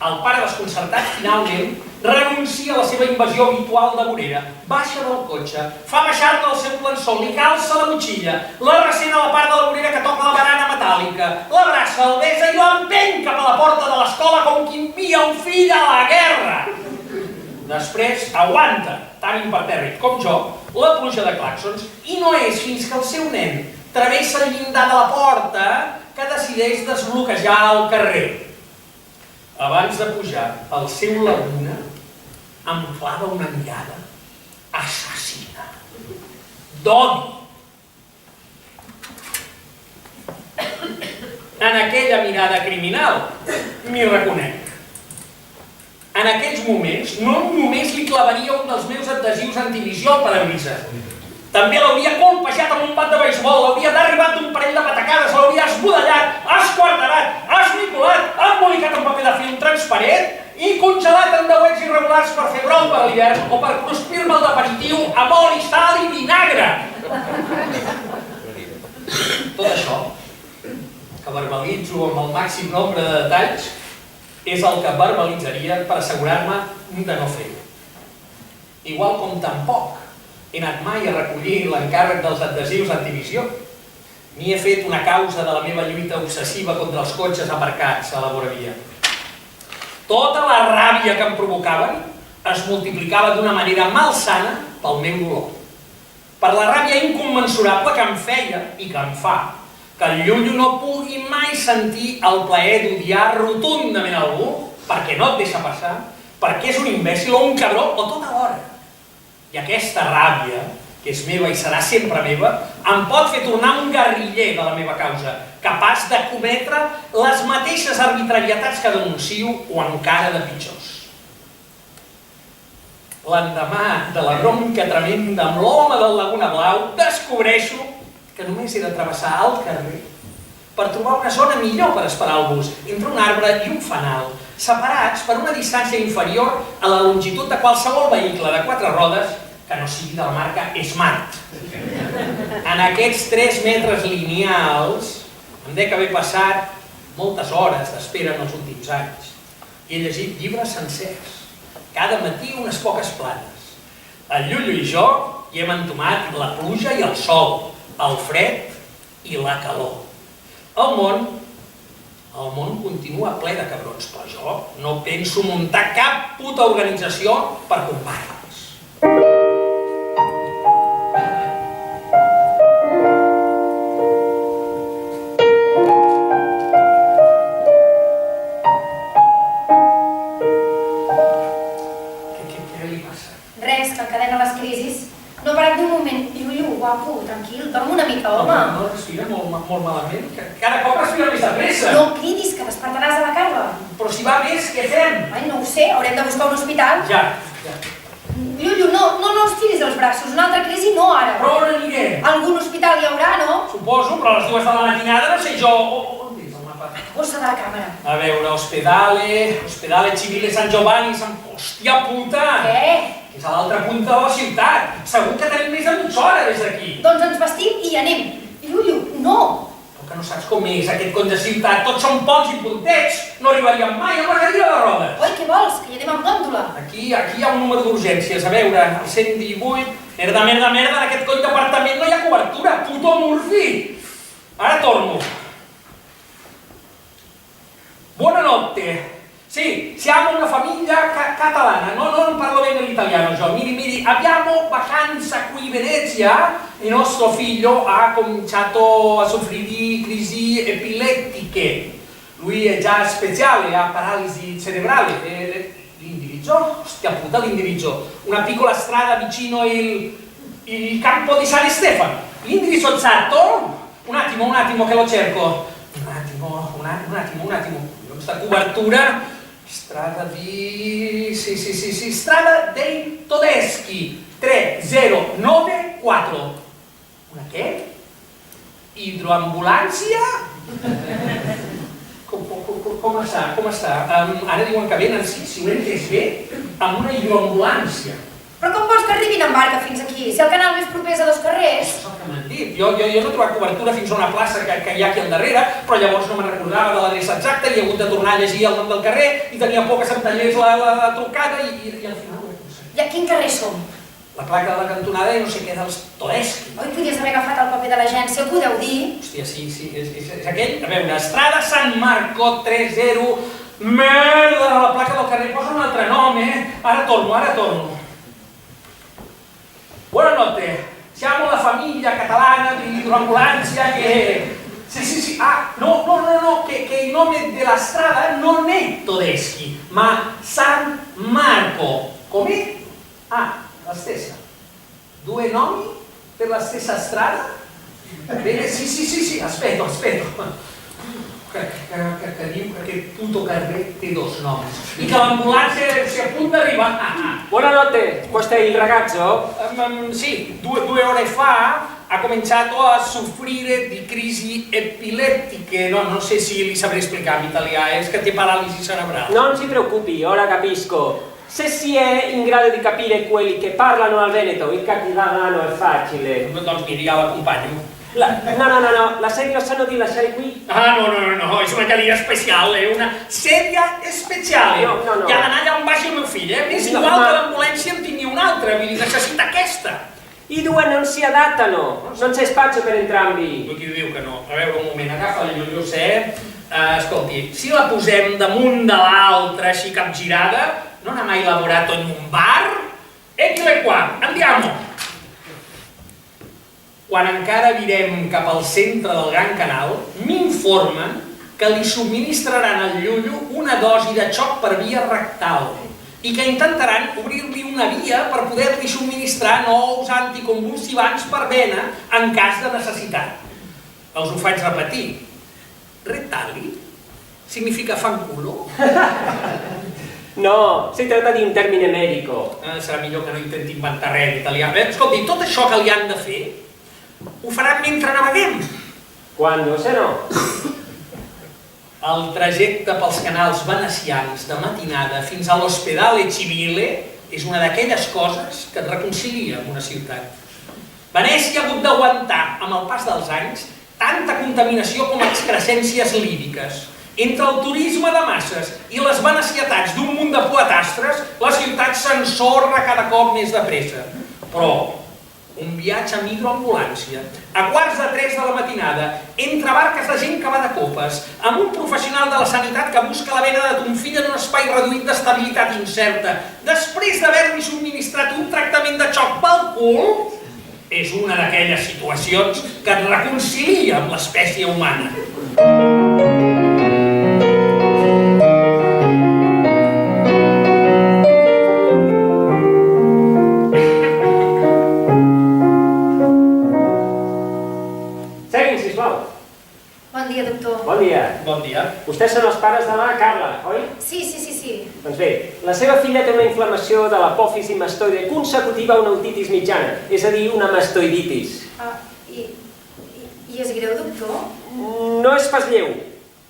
El pare desconcertat finalment renuncia a la seva invasió habitual de vorera, baixa del cotxe, fa baixar-te el seu plançó, li calça la motxilla, la recena a la part de la vorera que toca la barana metàl·lica, l'abraça, el besa i l'empeny cap a la porta de l'escola com qui envia un fill a la guerra. Després aguanta, tan impertèrrit com jo, la pluja de claxons i no és fins que el seu nen travessa el llindar de la porta que decideix desbloquejar el carrer. Abans de pujar, el seu Laguna em clava una mirada assassina, d'odi. En aquella mirada criminal m'hi reconec. En aquells moments no només li clavaria un dels meus adhesius antivisió al parabrisa, també l'hauria colpejat amb un bat de beisbol, l'hauria derribat d'un parell de patacades, l'hauria esbudellat, esquarterat, esmicolat, embolicat en paper de film transparent i congelat en deuets irregulars per fer brou per l'hivern o per cruspir-me'l d'aperitiu amb oli, sal i vinagre. Tot això, que verbalitzo amb el màxim nombre de detalls, és el que verbalitzaria per assegurar-me de no fer-ho. Igual com tampoc he anat mai a recollir l'encàrrec dels adhesius antivisió. M'hi he fet una causa de la meva lluita obsessiva contra els cotxes aparcats a la voravia. Tota la ràbia que em provocaven es multiplicava d'una manera malsana pel meu dolor. Per la ràbia incommensurable que em feia i que em fa que el Llullo no pugui mai sentir el plaer d'odiar rotundament algú perquè no et deixa passar, perquè és un imbècil o un cabró o tot alhora. I aquesta ràbia, que és meva i serà sempre meva, em pot fer tornar un guerriller de la meva causa, capaç de cometre les mateixes arbitrarietats que denuncio o encara de pitjors. L'endemà de la bronca tremenda amb l'home del Laguna Blau, descobreixo que només he de travessar el carrer per trobar una zona millor per esperar el bus, entre un arbre i un fanal, separats per una distància inferior a la longitud de qualsevol vehicle de 4 rodes que no sigui de la marca Smart. En aquests 3 metres lineals em dec haver passat moltes hores d'espera en els últims anys. He llegit llibres sencers, cada matí unes poques planes. El Llullo i jo hi hem entomat la pluja i el sol, el fred i la calor. El món continua ple de cabrons, però jo no penso muntar cap puta organització per combatre-los. Què li passa? Res, que encadena les crisis. No ha parat d'un moment. Llullo, guapo, tranquil, dorm una mica, home. No respira molt malament? Cada cop respira més de pressa. No cridis, que despertaràs a la Carla. Però si va més, què fem? Ai, no ho sé, haurem de buscar un hospital. Ja. Llullo, no estiris els braços, una altra crisi no ara. Però on aniré? Algun hospital hi haurà, no? Suposo, però a les 2 de la matinada no sé jo. On tens el mapa? Bossa de la càmera. A veure, Ospedale Civile San Giovanni, Hòstia puta! Què? És a l'altra punta de la ciutat. Segur que tenim més de mitja hora des d'aquí. Doncs ens vestim i anem. Llullo, no! Però que no saps com és aquest coll de ciutat. Tots són ponts i puntets. No arribaríem mai a la cadira de rodes. Oi, què vols? Que hi anem amb gòndola. Aquí hi ha un número d'urgències. A veure, el 118... Merda, en aquest coll d'apartament no hi ha cobertura. Puto Murphy! Ara torno. Buonanotte. Sì, siamo una famiglia catalana, non parlo bene l'italiano, Gio. Miri, abbiamo vacanza qui in Venezia e nostro figlio ha cominciato a soffrire di crisi epilettiche. Lui è già speciale, ha paralisi cerebrale. L'indirizzo? Ostia puta, l'indirizzo. Una piccola strada vicino il campo di San Stefano. L'indirizzo esatto? Un attimo che lo cerco. Un attimo. Aquesta cobertura... Strada di... Sí, Strada dei Todeschi 3094. Una què? Hidroambulància? Com està? Ara diuen que venen, si ho he entès bé, amb una hidroambulància. Però com vols que arribin en barca fins aquí? Si el canal més proper és a 2 carrers. Això és el que m'han dit. Jo no he trobat cobertura fins a una plaça que hi ha aquí al darrere, però llavors no me'n recordava de l'adreça exacta i he hagut de tornar a llegir el nom del carrer i tenia por que se'm tallés la trucada i al final ho he aconseguit. I a quin carrer som? La placa de la cantonada i no sé què dels Todeschi. Oi, podies haver agafat el paper de l'agència, ho podeu dir? Hòstia, sí, és aquell. A veure, Estrada San Marco 30... Merda, la placa del carrer posa un altre nom, Ara torno. Buonanotte, siamo la famiglia catalana di hidroambulancia che... Sì. No, che il nome della strada non è Todeschi, ma San Marco. Come? La stessa. 2 nomi per la stessa strada? Bene, sì, aspetto. Que diu que aquest puto carrer té 2 noms i que l'ambulància si a punt d'arribar. Buonanotte, questo è il ragazzo? Sì, 2 ore fa ha cominciato a soffrire di crisi epilettiche. No, non so se li saprei spiegare in italiano, è che té paralisi cerebrale. Non si preoccupi, ora capisco. Se si è in grado di capire quelli che parlano al Veneto, il catalano è facile. Doncs miri, ja l'acompanyo. No, la sedia la sanno di lasciare qui? No, és una cadira especial, una sèrie especial. No. I ha d'anar allà on vagi el meu fill, M'és igual que l'ambulància en tingui una altra, vull dir, necessita aquesta. I 2 non si adattano, non c'è spazio per entrambi. Qui diu que no. A veure, un moment, agafa el llollosset. Escolti, si la posem damunt de l'altra, així capgirada, non ha mai lavorato in un bar? Eccole qua, andiamo! Quan encara virem cap al centre del Gran Canal, m'informen que li subministraran al llullo una dosi de xoc per via rectal i que intentaran obrir-li una via per poder-li subministrar nous anticonvulsivants per vena en cas de necessitat. Els ho faig repetir. Retali significa fanculo? No, si tratta di un termine medico. Serà millor que no intenti inventar res en italià. Escolti, tot això que li han de fer ho faran mentre naveguem. Quando, se no? El trajecte pels canals venecians de matinada fins a l'Ospedale Civile és una d'aquelles coses que et reconcilia amb una ciutat. Venècia ha hagut d'aguantar, amb el pas dels anys, tanta contaminació com excrescències líriques. Entre el turisme de masses i les venecietats d'un munt de poetastres, la ciutat s'ensorra cada cop més de pressa. Però un viatge amb hidroambulància, a 2:15 de la matinada, entre barques de gent que va de copes, amb un professional de la sanitat que busca la vena de ton fill en un espai reduït d'estabilitat incerta, després d'haver-li subministrat un tractament de xoc pel cul, és una d'aquelles situacions que et reconcilia amb l'espècie humana. Bon dia, doctor. Bon dia. Bon dia. Vostès són els pares de la Carla, oi? Sí. Doncs bé, la seva filla té una inflamació de l'apòfisi mastoide consecutiva a una otitis mitjana, és a dir, una mastoiditis. I és greu, doctor? No és pas lleu,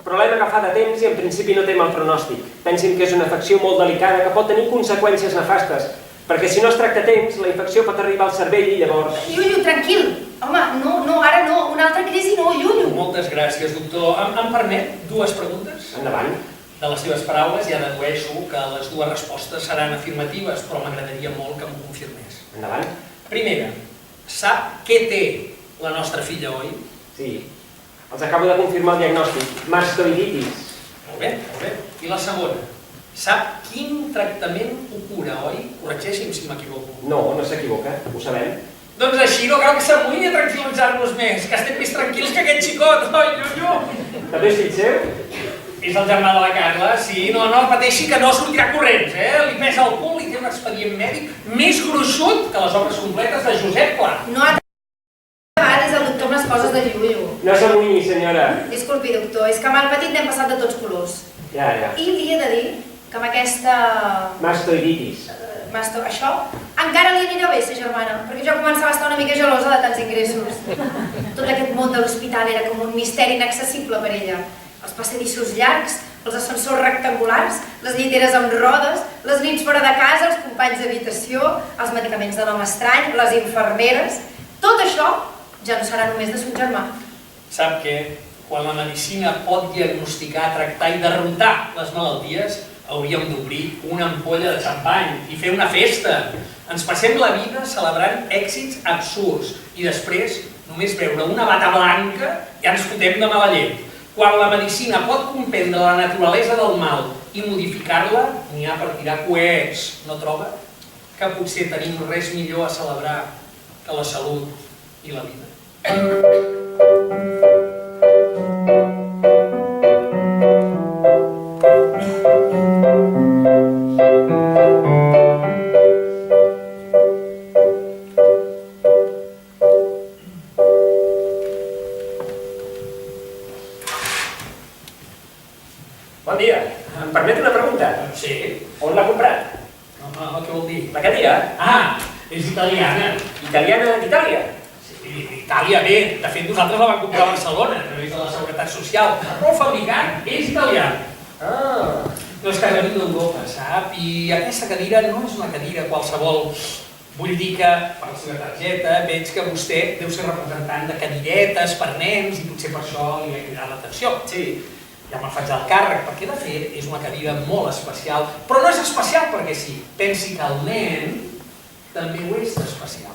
però l'hem agafat a temps i en principi no té mal pronòstic. Pensin que és una afecció molt delicada que pot tenir conseqüències nefastes, perquè si no es tracta a temps, la infecció pot arribar al cervell i llavors... Llullo, tranquil. Home, no, ara no. Una altra crisi no, llullo. Moltes gràcies, doctor. Em permet 2 preguntes? Endavant. De les seves paraules ja dedueixo que les 2 respostes seran afirmatives, però m'agradaria molt que m'ho confirmés. Endavant. Primera, sap què té la nostra filla, oi? Sí. Els acabo de confirmar el diagnòstic. Mastoiditis. Molt bé. I la segona, sap quin tractament ho cura, oi? Corregeixi'm si m'equivoco. No s'equivoca, ho sabem. Doncs així no cal que s'amoïni a tranquil·litzar-nos més, que estem més tranquils que aquest xicot, oi, Llullo? També és fill seu? És el germà de la Carla, sí, no pateixi que no sortirà corrents, Li pesa el cul i té un expedient mèdic més gruixut que les obres completes de Josep Pla. No atrevadis el doctor amb les coses de Llullo. No s'amoïni, senyora. Disculpi, doctor, és que amb el petit n'hem passat de tots colors. Ja. I li he de dir que amb aquesta... Mastoiditis. Això encara li anirà bé, sa germana, perquè jo començava a estar una mica gelosa de tants ingressos. Tot aquest món de l'hospital era com un misteri inaccessible per ella. Els passadissos llargs, els ascensors rectangulars, les lliteres amb rodes, les nits fora de casa, els companys d'habitació, els medicaments de nom estrany, les infermeres... Tot això ja no serà només de son germà. Sap què? Quan la medicina pot diagnosticar, tractar i derrotar les malalties, hauríem d'obrir una ampolla de xampany i fer una festa. Ens passem la vida celebrant èxits absurds i després només veure una bata blanca ja ens fotem de mala llet. Quan la medicina pot comprendre la naturalesa del mal i modificar-la, n'hi ha per tirar coets, no troba? Que potser tenim res millor a celebrar que la salut i la vida. Bon dia. Em permet una pregunta? Sí. On l'ha comprat? Què vol dir? La cadira? Ah, és italiana. Italiana d'Itàlia? Sí, Itàlia bé. De fet, nosaltres la vam comprar a Barcelona, a través de la Seguretat Social. Però el fabricant és italià. Ah. No és que ha venit d'Europa, sap? I aquesta cadira no és una cadira qualsevol. Vull dir que, per la seva targeta, veig que vostè deu ser representant de cadiretes per nens i potser per això li ha cridat l'atenció. Sí. Ja me'n faig el càrrec, perquè de fet és una cadira molt especial, però no és especial perquè sí. Pensi que el nen també ho és d'especial.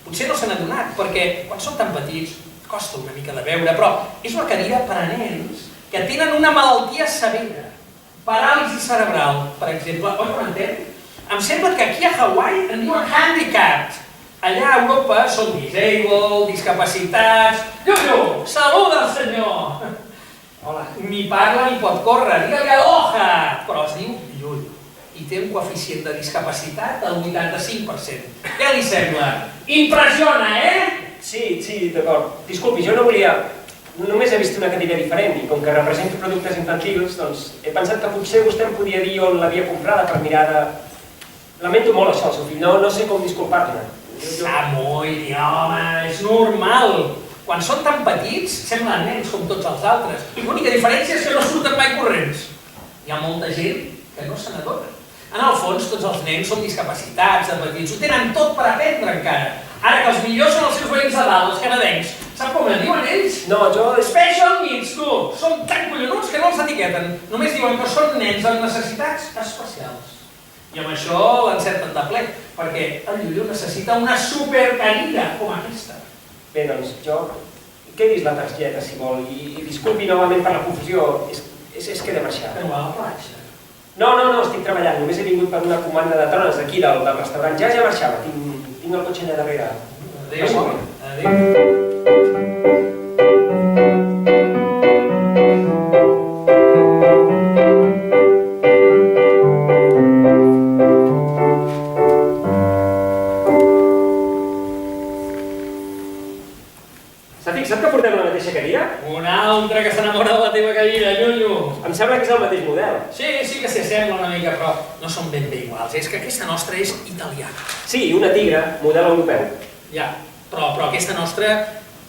Potser no se n'ha adonat, perquè quan són tan petits costa una mica de veure, però és una cadira per a nens que tenen una malaltia severa, paràlisi cerebral, per exemple. Oi, ho entén? Em sembla que aquí a Hawaii en diuen handicapped. Allà a Europa són disabled, discapacitats... Llull, saluda el senyor! Hola. Ni parla ni pot córrer, digue-li aloha! Però es diu Llull i té un coeficient de discapacitat del 85%. Què li sembla? Impressiona, Sí, d'acord. Disculpi, jo no volia... Només he vist una cadira diferent i com que represento productes infantils, doncs he pensat que potser vostè em podia dir on l'havia comprada per mirar de... Lamento molt això, el seu fill, no sé com disculpar-ne. Samoy, home, és normal. Quan són tan petits, semblen nens com tots els altres. L'única diferència és que no surten mai corrents. Hi ha molta gent que no se n'adona. En el fons, tots els nens són discapacitats, de petits, ho tenen tot per aprendre encara. Ara que els millors són els seus veïns de dalt, els canadencs. Sap com en diuen ells? No, jo... Special needs, tu! Són tan collonuts que no els etiqueten. Només diuen que són nens amb necessitats especials. I amb això l'encerten de ple, perquè el Llullo necessita una supercadira com aquesta. Bé, doncs, jo... Quedis la targeta, si vol, i disculpi novament per la confusió. És que he de marxar. Però a la platja. No, estic treballant. Només he vingut per una comanda de dones d'aquí, del restaurant. Ja marxava. Tinc el cotxe allà darrere. Adéu. Adéu. S'ha fixat que portem la mateixa cadira? Un altre que s'enamora de la teva cadira, Llullo. Em sembla que és el mateix model. Sí que s'hi assembla una mica, però no són ben bé iguals. És que aquesta nostra és italiana. Sí, una Tigra, model europeu. Ja, però aquesta nostra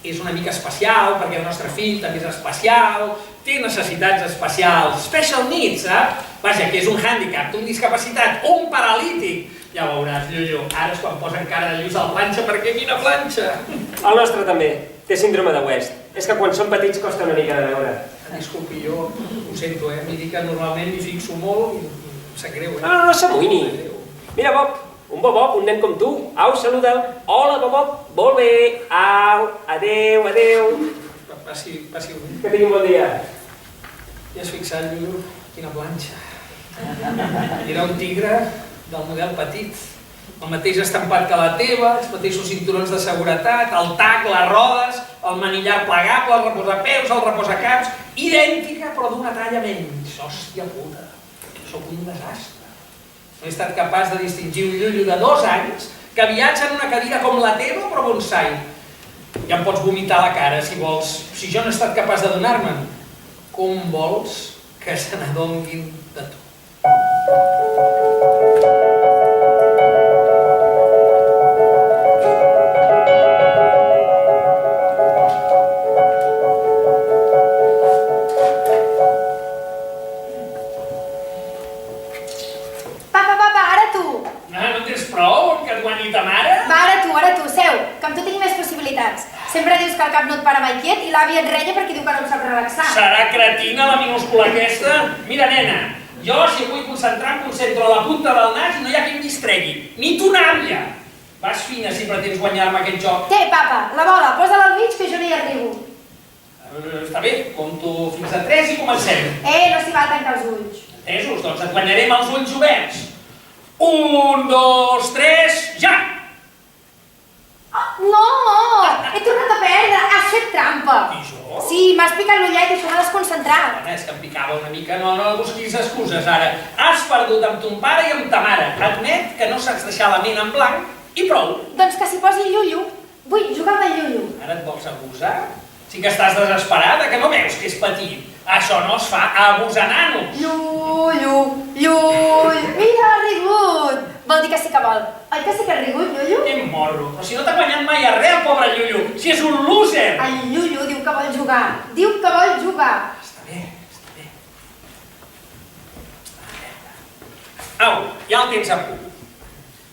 és una mica especial, perquè el nostre fill també és especial, té necessitats especials, special needs, sap? Vaja, que és un handicap, un discapacitat, un paralític. Ja ho veuràs, Llullo, ara és quan posen cara de lluç al planxa, perquè quina planxa! El nostre també, té síndrome de West. És que quan són petits costa una mica de veure. Disculpi, jo ho sento, m'hi dic que normalment m'hi fixo molt i em sap greu, No s'amoïni. Mira, Bob, un Bob, un nen com tu. Au, saluda'l. Hola, Bob, molt bé. Au, adeu. Passi un. Que tingui un bon dia. Ja has fixat, Llullo, quina planxa. Era un tigre del model petit, el mateix estampat que la teva, els mateixos cinturons de seguretat, el tac, les rodes, el manillar plegable, el reposapeus, el reposacaps, idèntica però d'una talla menys. Hòstia puta, sóc un desastre. No he estat capaç de distingir un Llullo de 2 anys que viatja en una cadira com la teva però bonsai. Ja em pots vomitar a la cara si vols. Si jo no he estat capaç de donar-me'n, com vols que se n'adonguin de tu. Papa, ara tu! No tens prou que et guanyi ta mare? Va, ara tu, seu, que amb tu tinc més possibilitats. Sempre dius que el cap no et para mai quiet i l'àvia et renya perquè diu que no em sap relaxar. Serà cretina la minúscula aquesta? Mira, nena, jo si em vull concentrar em concentro a la punta del nas i no hi ha qui em distregui. Ni tu, n'àvia! Vas fina si pretens guanyar-me aquest joc. Té, papa, la bola, posa-la al mig que jo no hi arribo. Està bé, compto fins a 3 i comencem. No s'hi val tancar els ulls. Entesos? Doncs et guanyaré amb els ulls oberts. 1, 2, 3, ja! Oh, no! He tornat a perdre! Has fet trampa! I jo? Sí, m'has picat l'ullet i això m'ha desconcentrat. És que em picava una mica. No busquis excuses, ara. Has perdut amb ton pare i amb ta mare. Admet que no saps deixar la ment en blanc i prou. Doncs que s'hi posi el llullo. Vull jugar amb el llullo. Ara et vols abusar? Sí que estàs desesperada, que no veus que és petit. Això no es fa a abusar nanos. Llullo. Mira, ha rigut. Vol dir que sí que vol. Oi que sí que ha rigut, llullo? Quin morro. Però si no t'ha guanyat mai a res, el pobre Llullo. Si és un loser. El llullo diu que vol jugar. Diu que vol jugar. Està bé. Au, ja el tens a punt.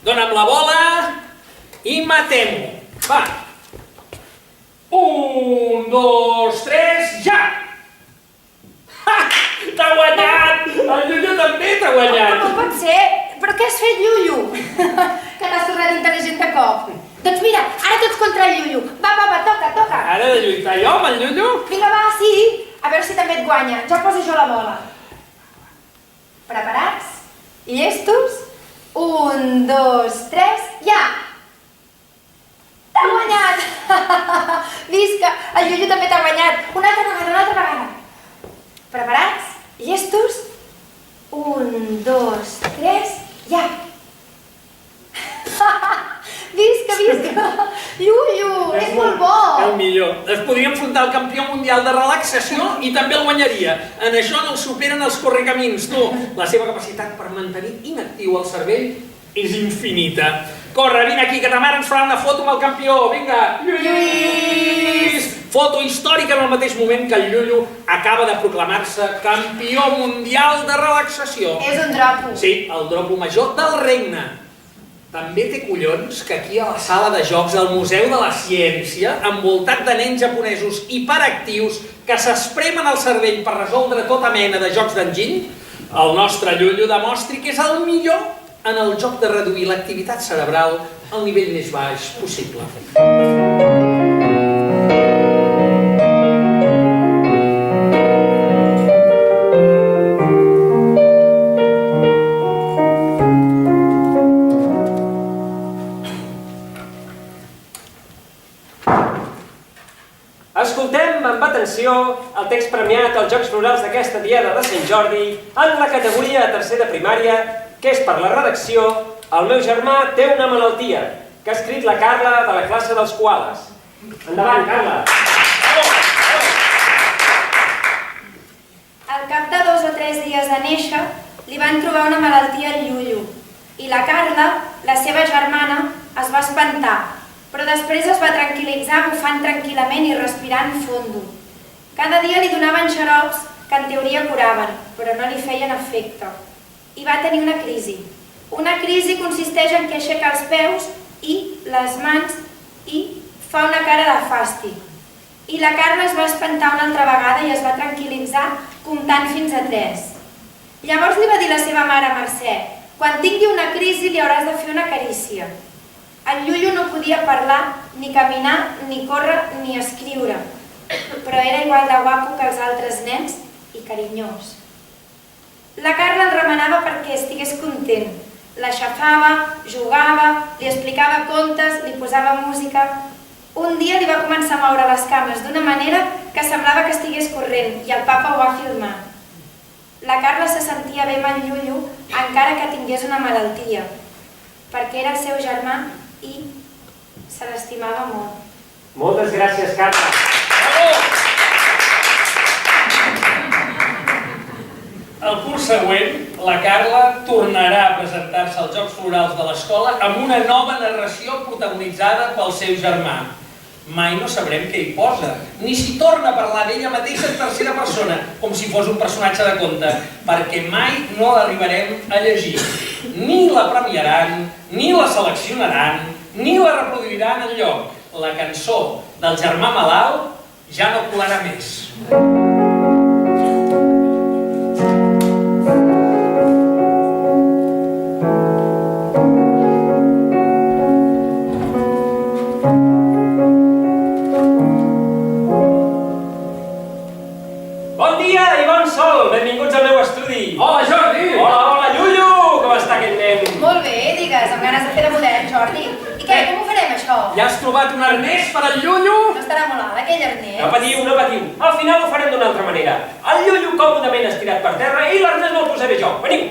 Dóna'm la bola i matem-ho. Va. 1, 2, 3, ja! T'ha guanyat! El Llullo també t'ha guanyat! Com pot ser? Però què has fet, llullo? Que t'has tornat intel·ligent de cop. Doncs mira, ara tots contra el llullo. Va, toca. Ara de lluitar jo amb el Llullo? Vinga, va, sí. A veure si també et guanya. Ja poso jo la bola. Preparats? Llestos? 1, 2, 3, ja! T'ha guanyat! Visca! El llullo també t'ha guanyat. Una altra vegada. Preparats? Llestos? 1, 2, 3, ja! Visca! Llullo, és molt bo! El millor. Es podria enfrontar al campió mundial de relaxació i també el guanyaria. En això no el superen els correcamins, tu. La seva capacitat per mantenir inactiu el cervell és infinita. Corre, vine aquí, que ta mare ens farà una foto amb el campió. Vinga! Lluís! Foto històrica en el mateix moment que el Llullo acaba de proclamar-se campió mundial de relaxació. És un dropo. Sí, el dropo major del regne. També té collons que aquí a la sala de jocs del Museu de la Ciència, envoltat de nens japonesos hiperactius que s'espremen el cervell per resoldre tota mena de jocs d'enginy, el nostre Llullo demostri que és el millor en el joc de reduir l'activitat cerebral al nivell més baix possible. Escoltem amb atenció el text premiat als Jocs Florals d'aquesta Diada de Sant Jordi en la categoria de tercer de primària, que és per la redacció El meu germà té una malaltia, que ha escrit la Carla de la classe dels koalas. Endavant, Carla! Al cap de 2 o 3 dies de néixer, li van trobar una malaltia al llullo i la Carla, la seva germana, es va espantar, però després es va tranquil·litzar bufant tranquil·lament i respirant fondo. Cada dia li donaven xarops que en teoria curaven, però no li feien efecte. I va tenir una crisi. Una crisi consisteix en que aixeca els peus i les mans i fa una cara de fàstic. I la Carla es va espantar una altra vegada i es va tranquil·litzar comptant fins a 3. Llavors li va dir la seva mare Mercè: quan tingui una crisi li hauràs de fer una carícia. El llullo no podia parlar, ni caminar, ni córrer, ni escriure, però era igual de guapo que els altres nens i carinyós. La Carla el remenava perquè estigués content. L'aixafava, jugava, li explicava contes, li posava música. Un dia li va començar a moure les cames d'una manera que semblava que estigués corrent i el papa ho va filmar. La Carla se sentia bé amb el llullo encara que tingués una malaltia, perquè era el seu germà i se l'estimava molt. Moltes gràcies, Carla. El curs següent, la Carla tornarà a presentar-se als Jocs Florals de l'escola amb una nova narració protagonitzada pel seu germà. Mai no sabrem què hi posa, ni si torna a parlar d'ella mateixa en tercera persona, com si fos un personatge de conte, perquè mai no l'arribarem a llegir. Ni la premiaran, ni la seleccionaran, ni la reproduiran enlloc. La cançó del germà malalt ja no colarà més. Benvinguts al meu estudi. Hola, Jordi! Hola, Llullo! Com està aquest nen? Molt bé, digues, amb ganes de fer de modern, Jordi. I què, com ho farem, això? Ja has trobat un arnès per al Llullo? No estarà molt alt, aquell arnès? No patiu, no patiu. Al final ho farem d'una altra manera. El Llullo còmodament estirat per terra i l'arnès me'l posaré jo. Veniu!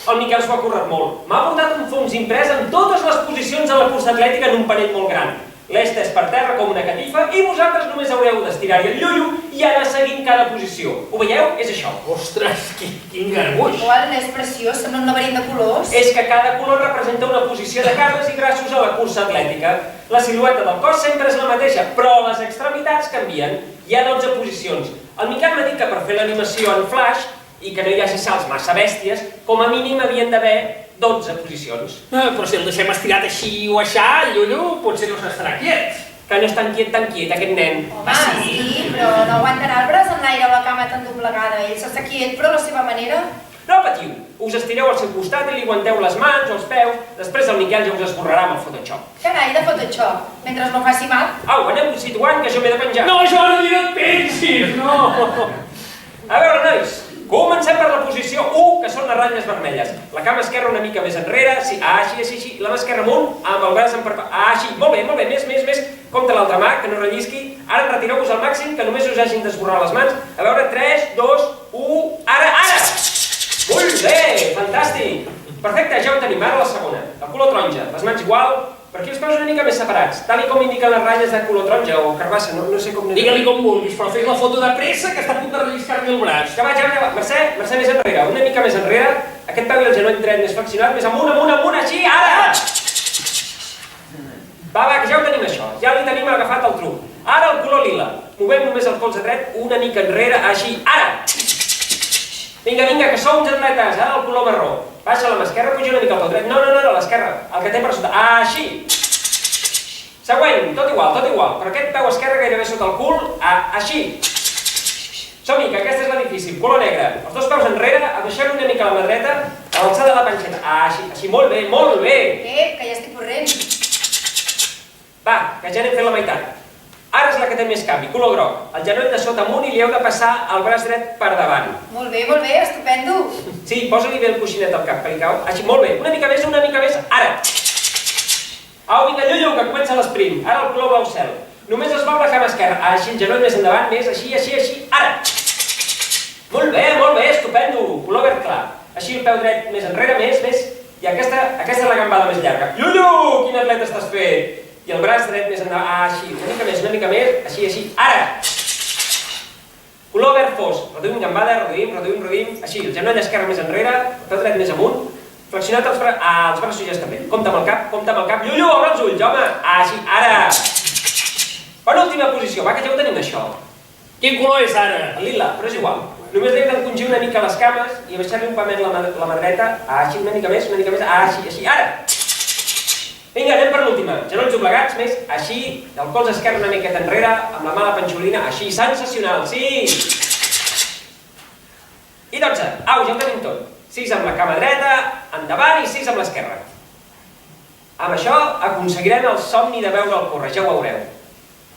El Miquel s'ho ha currat molt. M'ha portat un fons imprès amb totes les posicions de la cursa atlètica en un panell molt gran. L'he estès per terra com una catifa i vosaltres només haureu d'estirar-hi el llullo i anar seguint cada posició. Ho veieu? És això. Ostres, quin garbuix! Oh, és preciós, sembla un laberint de colors. És que cada color representa una posició de cames i braços a la cursa atlètica. La silueta del cos sempre és la mateixa, però les extremitats canvien. Hi ha 12 posicions. El Miquel m'ha dit que per fer l'animació en flash i que no hi hagi salts massa bèsties, com a mínim havien d'haver 12 posicions. Però si el deixem estirat així o aixà, el llullo potser no s'estarà quiet. Que no és tan quiet, aquest nen. Home, sí, però no aguantarà el braç en l'aire o la cama tan doblegada. Ell s'està quiet, però a la seva manera. No patiu, us estireu al seu costat i li aguanteu les mans o els peus, després el Miquel ja us esborrarà amb el Photoshop. Carai, de Photoshop, mentre no faci mal. Au, aneu situant que jo m'he de penjar. No, Jordi, no et pensis, no! A veure, nois, comencem per la posició 1, que són les ratlles vermelles. La cama esquerra una mica més enrere, sí, així, la mà esquerra amunt, amb el braç en així, molt bé, més, compte l'altra mà, que no rellisqui. Ara retireu-vos al màxim, que només us hagin d'esborrar les mans. A veure, 3, 2, 1, ara! Molt bé, fantàstic! Perfecte, ja ho tenim, ara la segona. El color taronja, les mans igual, per aquí els peus una mica més separats, tal com indiquen les ratlles de color taronja o carbassa, no sé com... Digue-li com vulguis, però fes la foto de pressa que està a punt de relliscar-li el braç. Ja va. Mercè, més enrere, una mica més enrere. Aquest peu i el genoll dret més flexionat, més amunt, així, ara! Va, que ja ho tenim això, ja li tenim agafat el truc. Ara el color lila. Movem només el colze dret una mica enrere, així, ara! Vinga, que sou uns atletes, ara el color marró. Baixa la mà esquerra, puja una mica el peu dret. No, l'esquerra, el que té per sota. Així! Següent, tot igual, però aquest peu esquerre gairebé sota el cul, així. Som-hi, que aquesta és la difícil, color negre. Els dos peus enrere, abaixem una mica la mà dreta, a l'alçada de la panxeta. Així, molt bé. Que ja estic corrent. Va, que ja n'hem fet la meitat. Ara és la que té més canvi, color groc. El genoll de sota amunt i li heu de passar el braç dret per davant. Molt bé, estupendo. Sí, posa-li bé el coixinet al cap, que li cau. Així, molt bé, una mica més, ara. Au, vinga, llullo, que comença l'esprint. Ara el color blau cel. Només es mou la cama esquerra. Així, el genoll més endavant, més, així, ara. Molt bé, estupendo. Color verd clar. Així, el peu dret més enrere, més. I aquesta és la gambada més llarga. Llullo, quin atleta estàs fet! I el braç dret més endavant, així, una mica més, així, ara! Color verd fos, reduïm gambada, reduïm, així, el genoll esquerre més enrere, el peu dret més amunt, flexionat els braços ja està bé. Compte amb el cap, llullo, obre els ulls, home! Així, ara! Penúltima posició, va, que ja ho tenim això. Quin color és ara? El lila, però és igual. Només hem d'encongir una mica les cames i abaixar-li un pamet la mà dreta, així, una mica més, així, ara! Vinga, anem per l'última. Genolls doblegats, més, així, el colze esquerre una miqueta enrere, amb la mà a la panxolina, així, sensacional, sí! I 12. Au, ja ho tenim tot. 6 amb la cama dreta, endavant i 6 amb l'esquerra. Amb això aconseguirem el somni de veure'l córrer, ja ho veureu.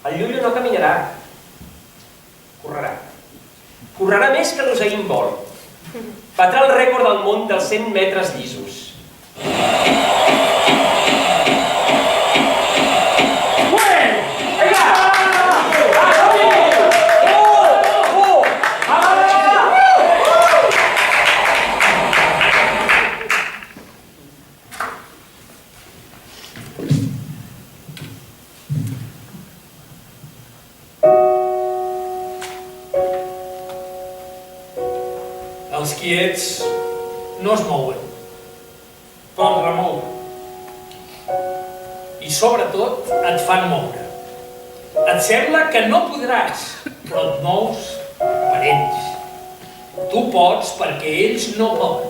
El llullo no caminarà, correrà. Correrà més que l'Usain Bolt. Batrà el rècord del món dels 100 metres llisos. El Els quiets no es mouen, però et remouen. I sobretot et fan moure. Et sembla que no podràs, però et mous per ells. Tu pots perquè ells no poden.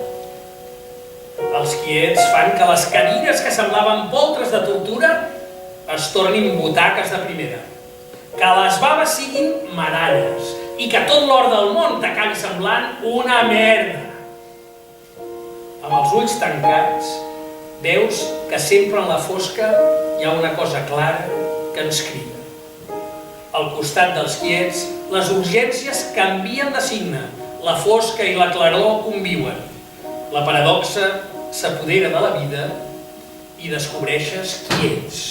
Els quiets fan que les cadires que semblaven poltres de tortura es tornin butaques de primera. Que les baves siguin maralles i que tot l'or del món t'acabi semblant una merda. Amb els ulls tancats, veus que sempre en la fosca hi ha una cosa clara que ens crida. Al costat dels quiets, les urgències canvien de signe, la fosca i la claror conviuen. La paradoxa s'apodera de la vida i descobreixes qui ets.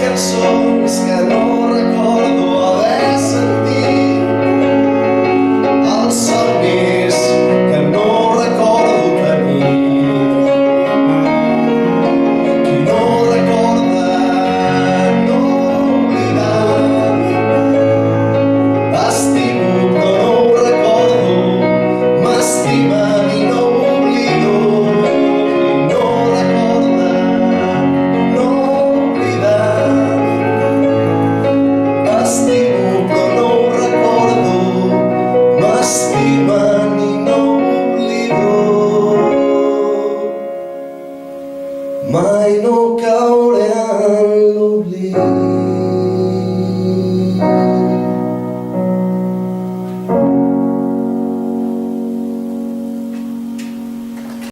Cançons que no